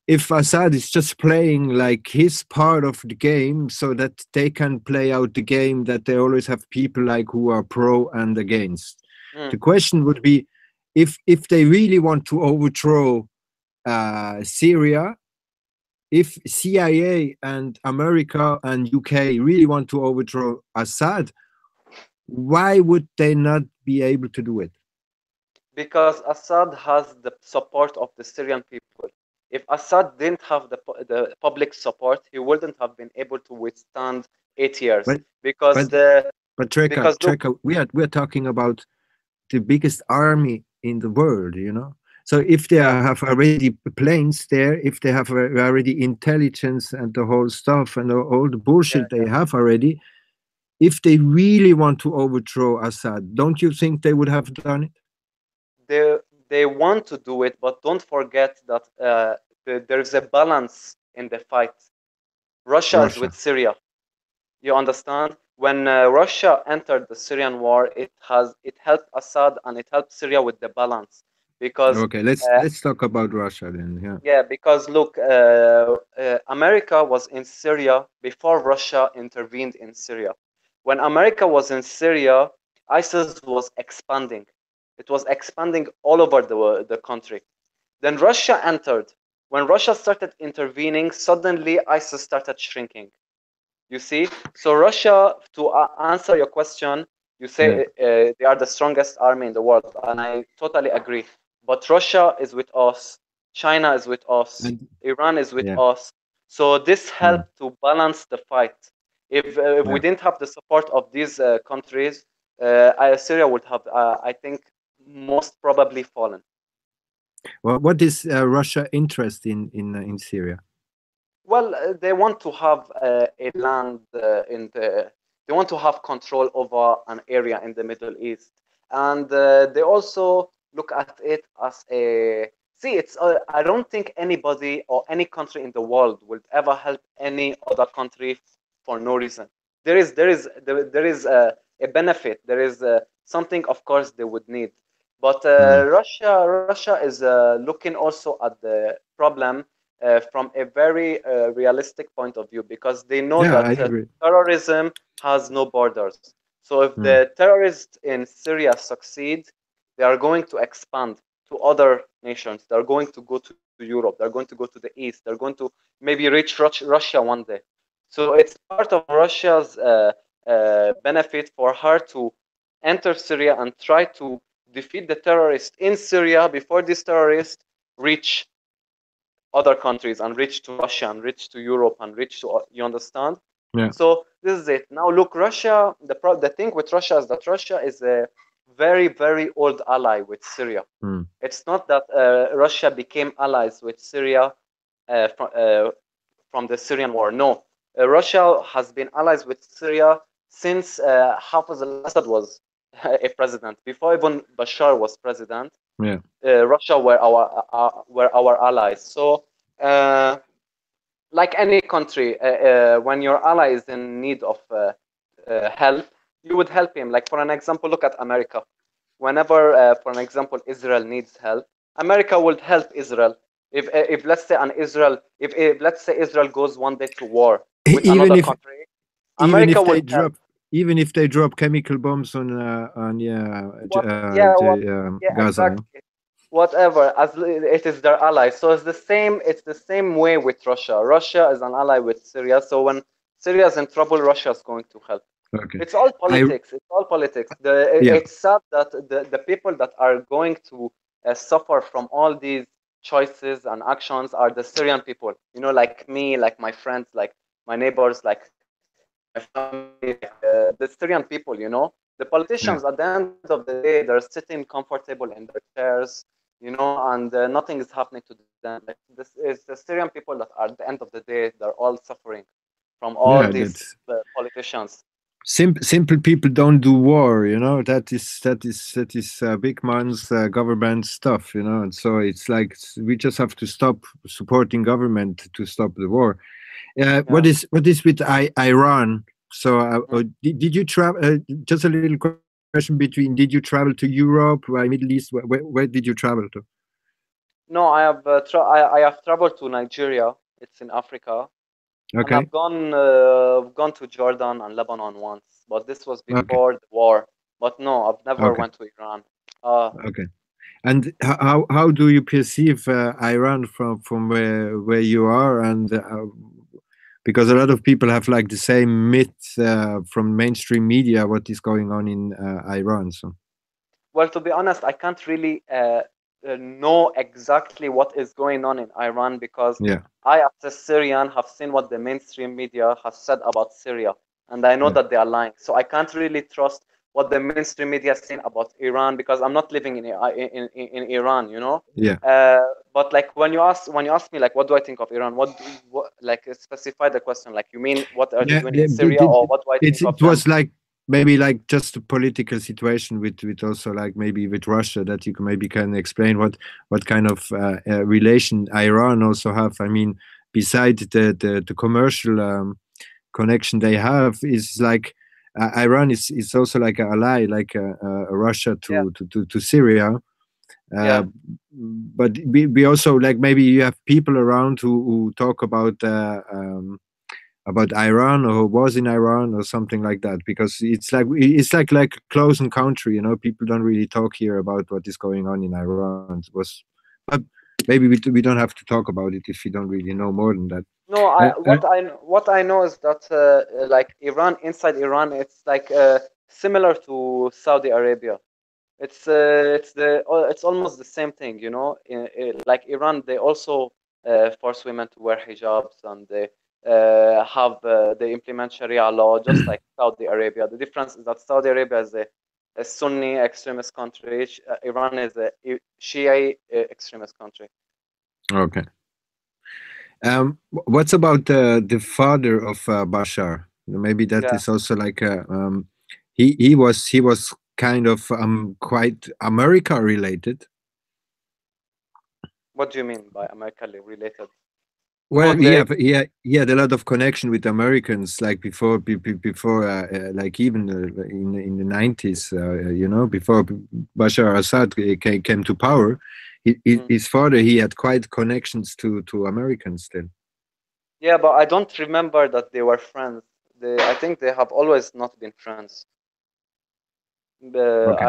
If Assad is just playing like his part of the game so that they can play out the game, that they always have people like who are pro and against. The question would be, if they really want to overthrow Syria, if CIA and America and UK really want to overthrow Assad, why would they not be able to do it? Because Assad has the support of the Syrian people. If Assad didn't have the public support, he wouldn't have been able to withstand 8 years. But because Treka, we're talking about the biggest army in the world, So if they have already planes there, if they have already intelligence and the whole stuff and all the bullshit they have already, if they really want to overthrow Assad, don't you think they would have done it? They want to do it, but don't forget that there's a balance in the fight. Russia is with Syria. You understand? When Russia entered the Syrian war, it helped Assad and it helped Syria with the balance. Because okay, let's talk about Russia then. Yeah, because look, America was in Syria before Russia intervened in Syria. When America was in Syria, ISIS was expanding. It was expanding all over the country. Then Russia entered. When Russia started intervening, suddenly ISIS started shrinking. You see? So Russia, to answer your question, you say they are the strongest army in the world, and I totally agree. But Russia is with us, China is with us, Iran is with us. So this helped to balance the fight. If we didn't have the support of these countries, Syria would have, I think, most probably fallen. Well, what is Russia interest in Syria? Well, they want to have a land they want to have control over an area in the Middle East, and they also look at it as a see. It's I don't think anybody or any country in the world will ever help any other country for no reason. There is a benefit. There is something, of course, they would need, but Russia is looking also at the problem from a very realistic point of view, because they know that terrorism has no borders. So if the terrorists in Syria succeed, they are going to expand to other nations. They're going to go to Europe. They're going to go to the East. They're going to maybe reach Russia one day. So it's part of Russia's benefit for her to enter Syria and try to defeat the terrorists in Syria before these terrorists reach other countries and reach to Russia and reach to Europe and reach to, you understand? Yeah. So this is it. Now look, Russia. The thing with Russia is that Russia is a very very old ally with Syria. Mm. It's not that Russia became allies with Syria from the Syrian war. No, Russia has been allies with Syria since Hafez al-Assad was a president. Before even Bashar was president, Yeah. Russia were our allies. So, like any country, when your ally is in need of help, you would help him. Like for an example, look at America. Whenever, for an example, Israel needs help, America would help Israel. If let's say an Israel, if let's say Israel goes one day to war with Even another if country, even America if would they help. drop chemical bombs on What? Yeah. What? Yeah. Gaza. Yeah? Exactly. Whatever, as it is their ally. So it's the same way with Russia. Russia is an ally with Syria. So when Syria is in trouble, Russia is going to help. Okay. It's all I politics. It's all politics. Yeah. It's sad that the people that are going to suffer from all these choices and actions are the Syrian people, like me, like my friends, like my neighbors, like my family, like the Syrian people. The Yeah. politicians, at the end of the day, they're sitting comfortable in their chairs, and nothing is happening to them. Like, this is the Syrian people that are, at the end of the day, they're all suffering from all Yeah. these That's politicians. simple people don't do war. That is big man's government stuff. And so it's like we just have to stop supporting government to stop the war. Yeah. What is with Iran? So Mm. did you travel? Just a little question between. Did you travel to Europe, Middle East? Where did you travel to? No, I have traveled to Nigeria. It's in Africa, and Okay. I've gone to Jordan and Lebanon once, but this was Okay. before the war. But no, I've never Okay. went to Iran. Uh, Okay. And how do you perceive Iran from where you are? And because a lot of people have like the same myth from mainstream media what is going on in Iran. So well, to be honest, I can't really know exactly what is going on in Iran because yeah, I, as a Syrian, have seen what the mainstream media has said about Syria, and I know yeah, that they are lying. So I can't really trust what the mainstream media is saying about Iran because I'm not living in Iran, yeah. Uh, but like when you ask me like what do I think of Iran, what like specify the question. Like you mean what are they Yeah, doing in yeah, Syria or what do I think of it them? was like maybe like just a political situation with also like maybe with Russia that you can maybe can explain what kind of relation Iran also have. I mean, beside the commercial connection they have is like Iran is also like a ally like Russia Yeah, to Syria. Uh, yeah. but we also like maybe you have people around who talk about Iran or who was in Iran or something like that because it's like a closed country. People don't really talk here about what is going on in Iran. But maybe we don't have to talk about it if you don't really know more than that. No, Uh, I uh, what I know is that like Iran, inside Iran, it's like similar to Saudi Arabia. It's almost the same thing, like Iran, they also force women to wear hijabs, and they implement Sharia law just like Saudi Arabia. The difference is that Saudi Arabia is a Sunni extremist country. Iran is a Shia extremist country. okay. What's about the father of Bashar? Maybe that Yeah. is also like he was kind of quite America related. What do you mean by America related? Well, Oh, he had a lot of connection with Americans, like before like even in the 90s, before Bashar Assad came to power. mm. His father, he had quite connections to Americans still. Yeah, but I don't remember that they were friends. I think they have always not been friends. Okay.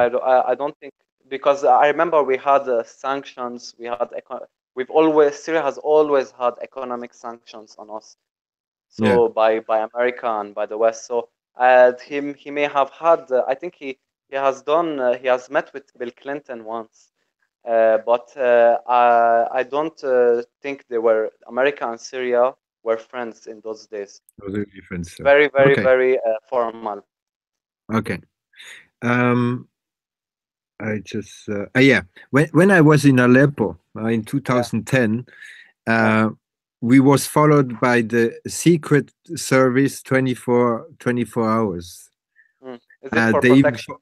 I don't think, because I remember we had sanctions. We've always Syria has always had economic sanctions on us. Yeah. so by America and by the West. So he may have had. I think he has done. He has met with Bill Clinton once. But I don't think they were America and Syria were friends in those days. Those are different stuff. Very, very, Okay. very formal. Okay. Um, I just yeah. When I was in Aleppo in Yeah, 2010, yeah. uh, we was followed by the secret service 24 hours. Is it for They even protection?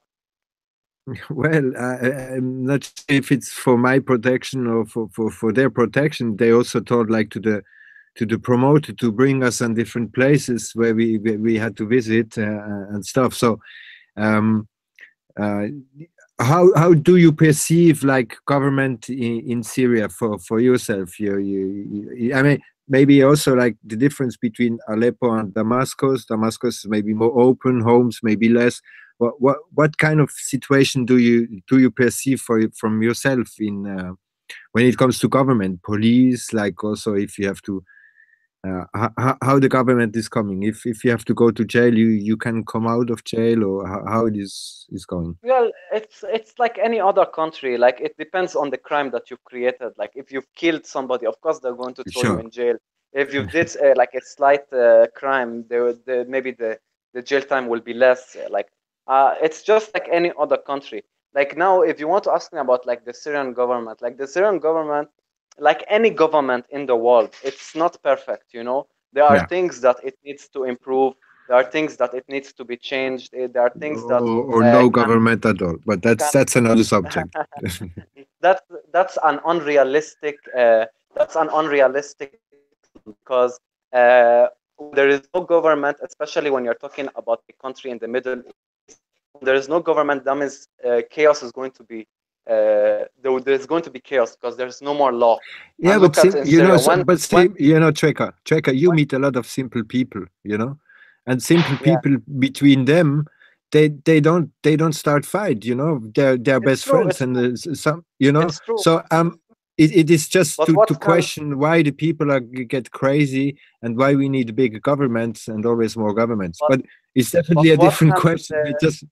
well, I'm not sure if it's for my protection or for their protection. They also told like to the promoter to bring us on different places where we had to visit and stuff. So um, uh, how do you perceive like government in Syria for yourself? I mean, maybe also like the difference between Aleppo and Damascus. Damascus is maybe more open, homes maybe less. What kind of situation do you perceive from yourself in when it comes to government, police, like also if you have to how the government is coming. If you have to go to jail, you can come out of jail, or how it is going. Well, it's like any other country. Like it depends on the crime that you've created. Like if you've killed somebody, of course they're going to throw you Sure. in jail. If you did like a slight crime, maybe the jail time will be less. It's just like any other country. Like now, if you want to ask me about like the Syrian government, like the Syrian government, like any government in the world, it's not perfect. You know, there are Yeah. things that it needs to improve. There are things that it needs to be changed. There are things that Or no can government at all. But can that's another subject. that's an unrealistic assumption because when there is no government, especially when you're talking about a country in the Middle East, when there is no government, that means chaos is going to be there's going to be chaos because there's no more law. Yeah, And but look at see, in Syria but when see, Treka, you when meet a lot of simple people, and simple yeah, people between them, they don't start fight, they're it's best true, friends, it's and true, some, it's true. so it is just But to what can question why the people get crazy and why we need bigger governments and always more governments. but But it's definitely but a what different can question. the It just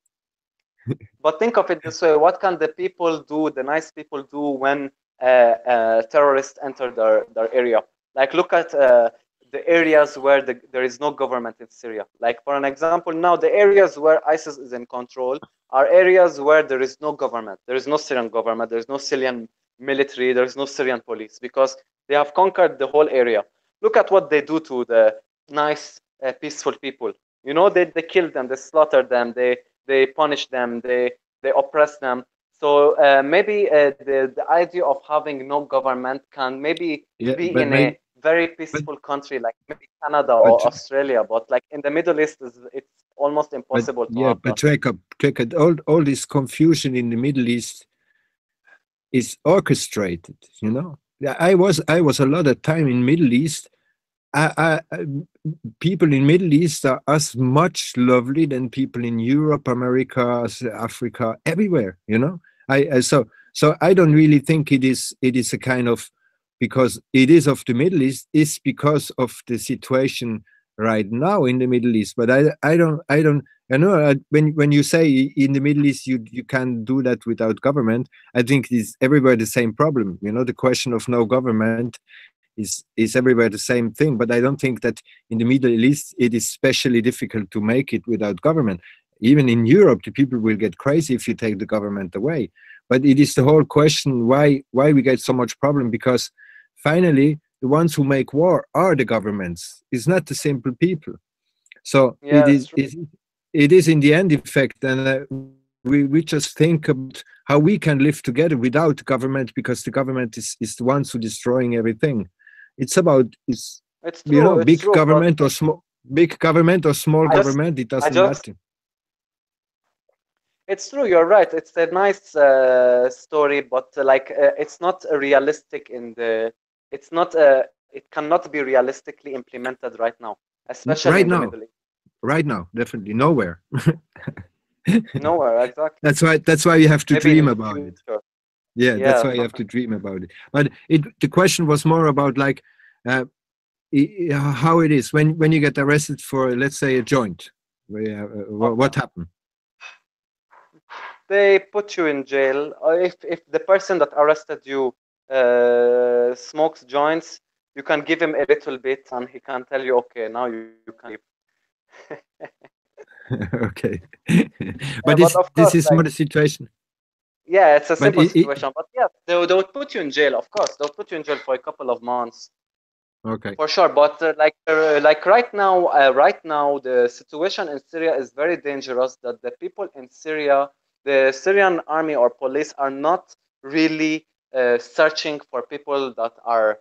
But think of it this way: what can the people do, the nice people do, when terrorists enter their area? Like, look at the areas where there is no government in Syria. Like, for an example, now the areas where ISIS is in control are areas where there is no government. There is no Syrian government. There is no Syrian military. There is no Syrian police because they have conquered the whole area. Look at what they do to the nice, peaceful people. You know, they kill them, they slaughter them, they punish them, they oppress them. So maybe the idea of having no government can maybe yeah, be but in a maybe very but peaceful country like maybe Canada but or Australia, but like in the Middle East, it's almost but impossible to yeah, have but that. check it. All this confusion in the Middle East is orchestrated. Yeah, I was a lot of time in Middle East. I people in Middle East are as much lovely than people in Europe, America, Africa, everywhere. So I don't really think it is a kind of, because it is of the Middle East, it's because of the situation right now in the Middle East. But I don't. When you say in the Middle East you can do that without government, I think it's everywhere the same problem. The question of no government is everywhere the same thing. But I don't think that in the Middle East it is especially difficult to make it without government. Even in Europe, the people will get crazy if you take the government away. But it is the whole question why we get so much problem, because finally the ones who make war are the governments. It's not the simple people. So it Yeah, is it's true. it is in the end effect, and we just think about how we can live together without government, because the government is the ones who destroying everything. It's It's true. It's true. But big government or small I just, government, it I doesn't just, matter. it's true. You're right. It's a nice story, but it's not realistic in the. It's not. It cannot be realistically implemented right now, especially Right in the now, Middle East. right now, definitely nowhere. Nowhere, exactly. That's why you have to Maybe in dream the about it. future. Yeah, that's Yeah. why you have to dream about it. But the question was more about like, uh, how it is when you get arrested for, let's say, a joint. Okay. What happened? They put you in jail. If the person that arrested you smokes joints, you can give him a little bit, and he can tell you, okay, now you can leave. Okay. Yeah, But but of this course, is like, not a situation. yeah, it's a but simple situation. But yeah, they would put you in jail. Of course, they'll put you in jail for a couple of months. okay. For sure, but like right now, the situation in Syria is very dangerous. That the people in Syria, the Syrian army or police, are not really searching for people that are,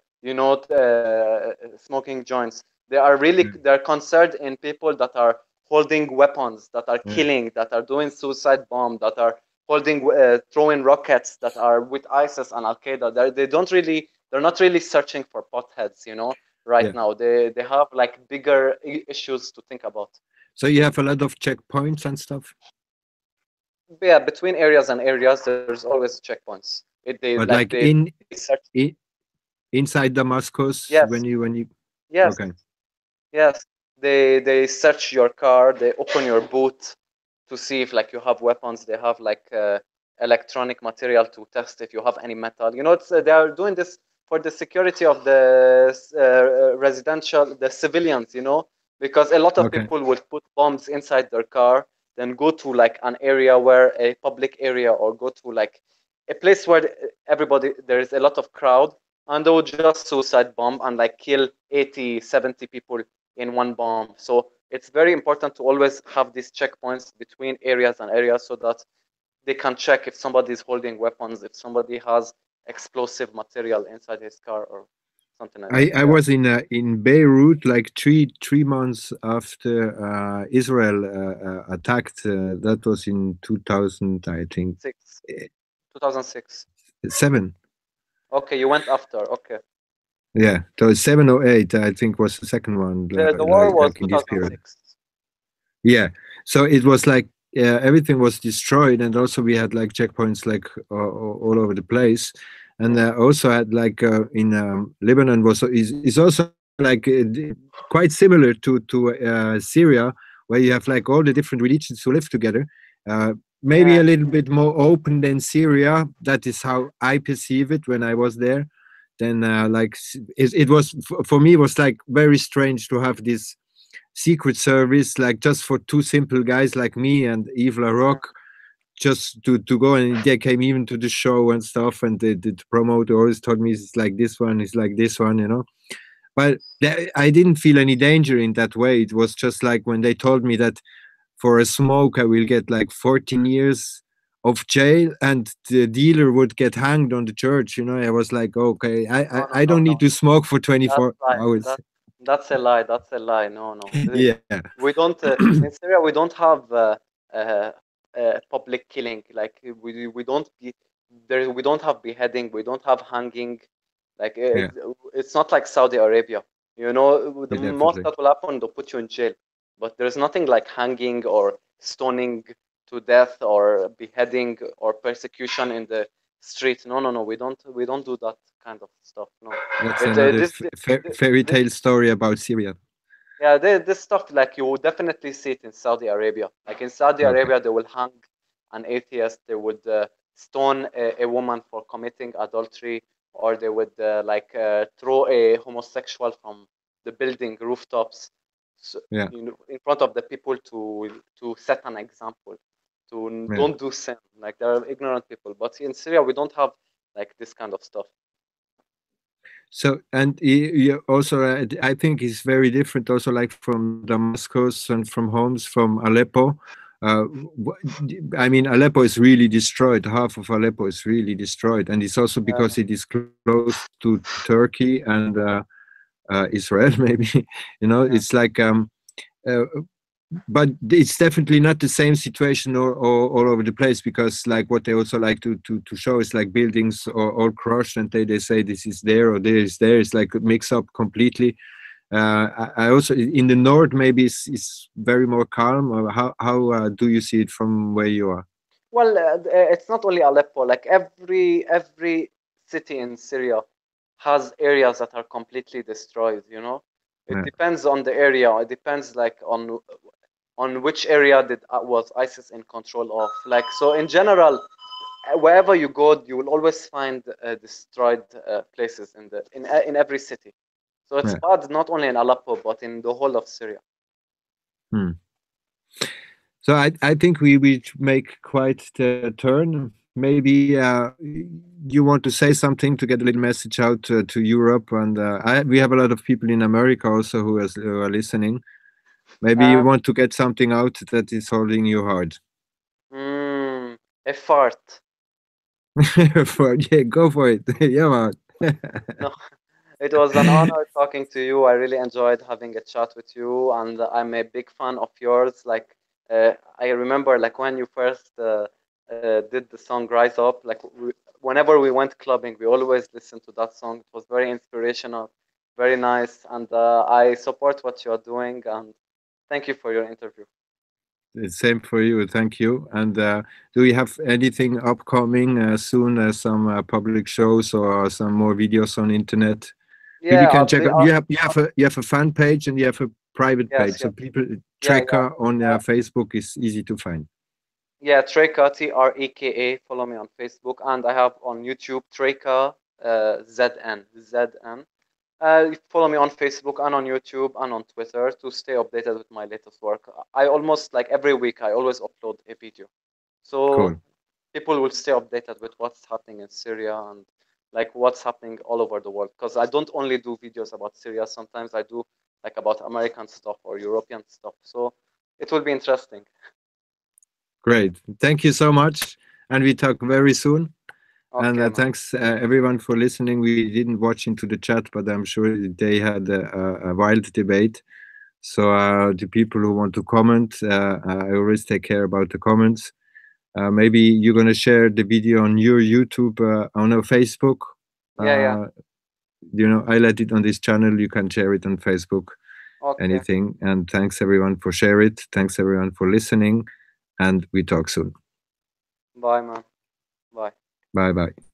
smoking joints. Yeah, they're concerned in people that are holding weapons, that are yeah, killing, that are doing suicide bomb, that are holding throwing rockets, that are with ISIS and Al Qaeda. They're not really searching for potheads, right yeah. now. They have like bigger issues to think about. So you have a lot of checkpoints and stuff. Yeah, between areas and areas, there's always checkpoints. But like They search. in inside Damascus, Yes, when you yes, okay, yes. They search your car. They open your boot to see if like you have weapons. They have like electronic material to test if you have any metal. They are doing this for the security of the residential, the civilians. Because a lot of okay, people will put bombs inside their car, then go to like an area where a public area, or go to like a place where everybody there is a lot of crowd, and they will just suicide bomb and like kill 80, 70 people in one bomb. So it's very important to always have these checkpoints between areas and areas, so that they can check if somebody is holding weapons, if somebody has explosive material inside his car or something like that. I Yeah. was in Beirut like three months after Israel attacked. That was in 2000, I think, Six, eh, 2006. seven. Okay, you went after. Okay. Yeah, so 7 or 8, I think, was the second one, The war was like in this period. 2006. Yeah, so it was like everything was destroyed, and also we had like checkpoints like all over the place, and Mm. also had like in Lebanon was is also like quite similar to Syria, where you have like all the different religions who live together. Maybe Yeah. a little bit more open than Syria. That is how I perceive it when I was there. Then it was for me, it was like very strange to have this secret service, like just for two simple guys like me and Yves Mm. Larocque, just to go, and they came even to the show and stuff, and the promoter always told me it's like this one, it's like this one. But I didn't feel any danger in that way. It was just like when they told me that for a smoke I will get like 14 years of jail and the dealer would get hanged on the church. I was like, okay, No, no, I no, don't no. need to smoke for That's 24 lie. hours. That's a lie. That's a lie. No, no. Yeah. We don't in Syria. We don't have uh, public killing. Like we don't be there. We don't have beheading. We don't have hanging. Like Yeah, it's not like Saudi Arabia. The yeah, most definitely. that will happen, they'll put you in jail. But there's nothing like hanging or stoning to death or beheading or persecution in the street. No, no, no. We don't do that kind of stuff. No. That's It another this fairy this tale story about Syria. yeah, this stuff like you will definitely see it in Saudi Arabia. Like in Saudi Okay. Arabia, they will hang an atheist. They would stone a woman for committing adultery, or they would throw a homosexual from the building rooftops, so, Yeah. in front of the people to set an example. To Yeah. don't do sin. Like there are ignorant people, but in Syria we don't have like this kind of stuff. So, and you also, I think it's very different also like from Damascus and from Homs, from Aleppo. I mean, Aleppo is really destroyed. Half of Aleppo is really destroyed. And it's also Yeah, because it is close to Turkey and Israel, maybe. yeah. It's like, uh, but it's definitely not the same situation all over the place, because like what they also like to show is like buildings all crushed, and they say this is there or there is there. It's like a mix up completely. I also in the north maybe it's very more calm. Or how do you see it from where you are? Well, it's not only Aleppo. Like every city in Syria has areas that are completely destroyed. It depends on the area. It depends like on which area did was ISIS in control of. Like so, in general, wherever you go, you will always find destroyed places in every city. So it's Yeah. bad not only in Aleppo but in the whole of Syria. Hmm. So I think we make quite the turn. Maybe you want to say something to get a little message out to Europe, and we have a lot of people in America also who are listening. Maybe you Um, want to get something out that is holding you hard. mm, a fart. Yeah, go for it. Yeah, man. No, it was an honor talking to you. I really enjoyed having a chat with you, and I'm a big fan of yours. Like, I remember, like when you first did the song "Rise Up." Like, whenever we went clubbing, we always listened to that song. It was very inspirational, very nice, and I support what you're doing. And thank you for your interview. Same for you. Thank you. And do you have anything upcoming soon? Some public shows or some more videos on internet? People Yeah, can I'll check be. out. You have a fan page and you have a private page. Yes, So yes, people yeah, Treka on Facebook is easy to find. yeah. Treka, Treka. Follow me on Facebook, and I have on YouTube Treka ZN. Follow me on Facebook and on YouTube and on Twitter to stay updated with my latest work. I almost like every week I always upload a video, so Cool. people will stay updated with what's happening in Syria and like what's happening all over the world. Because I don't only do videos about Syria. Sometimes I do like about American stuff or European stuff. So it will be interesting. Great. Thank you so much. And we talk very soon. And Okay, man. thanks everyone for listening. We didn't watch into the chat, but I'm sure they had a wild debate. So the people who want to comment, I always take care about the comments. Maybe you're going to share the video on your YouTube, on our Facebook. Yeah, yeah. I let it on this channel. You can share it on Facebook, Okay. anything. And thanks everyone for share it. Thanks everyone for listening. And we talk soon. Bye, man. Bye. Bye bye.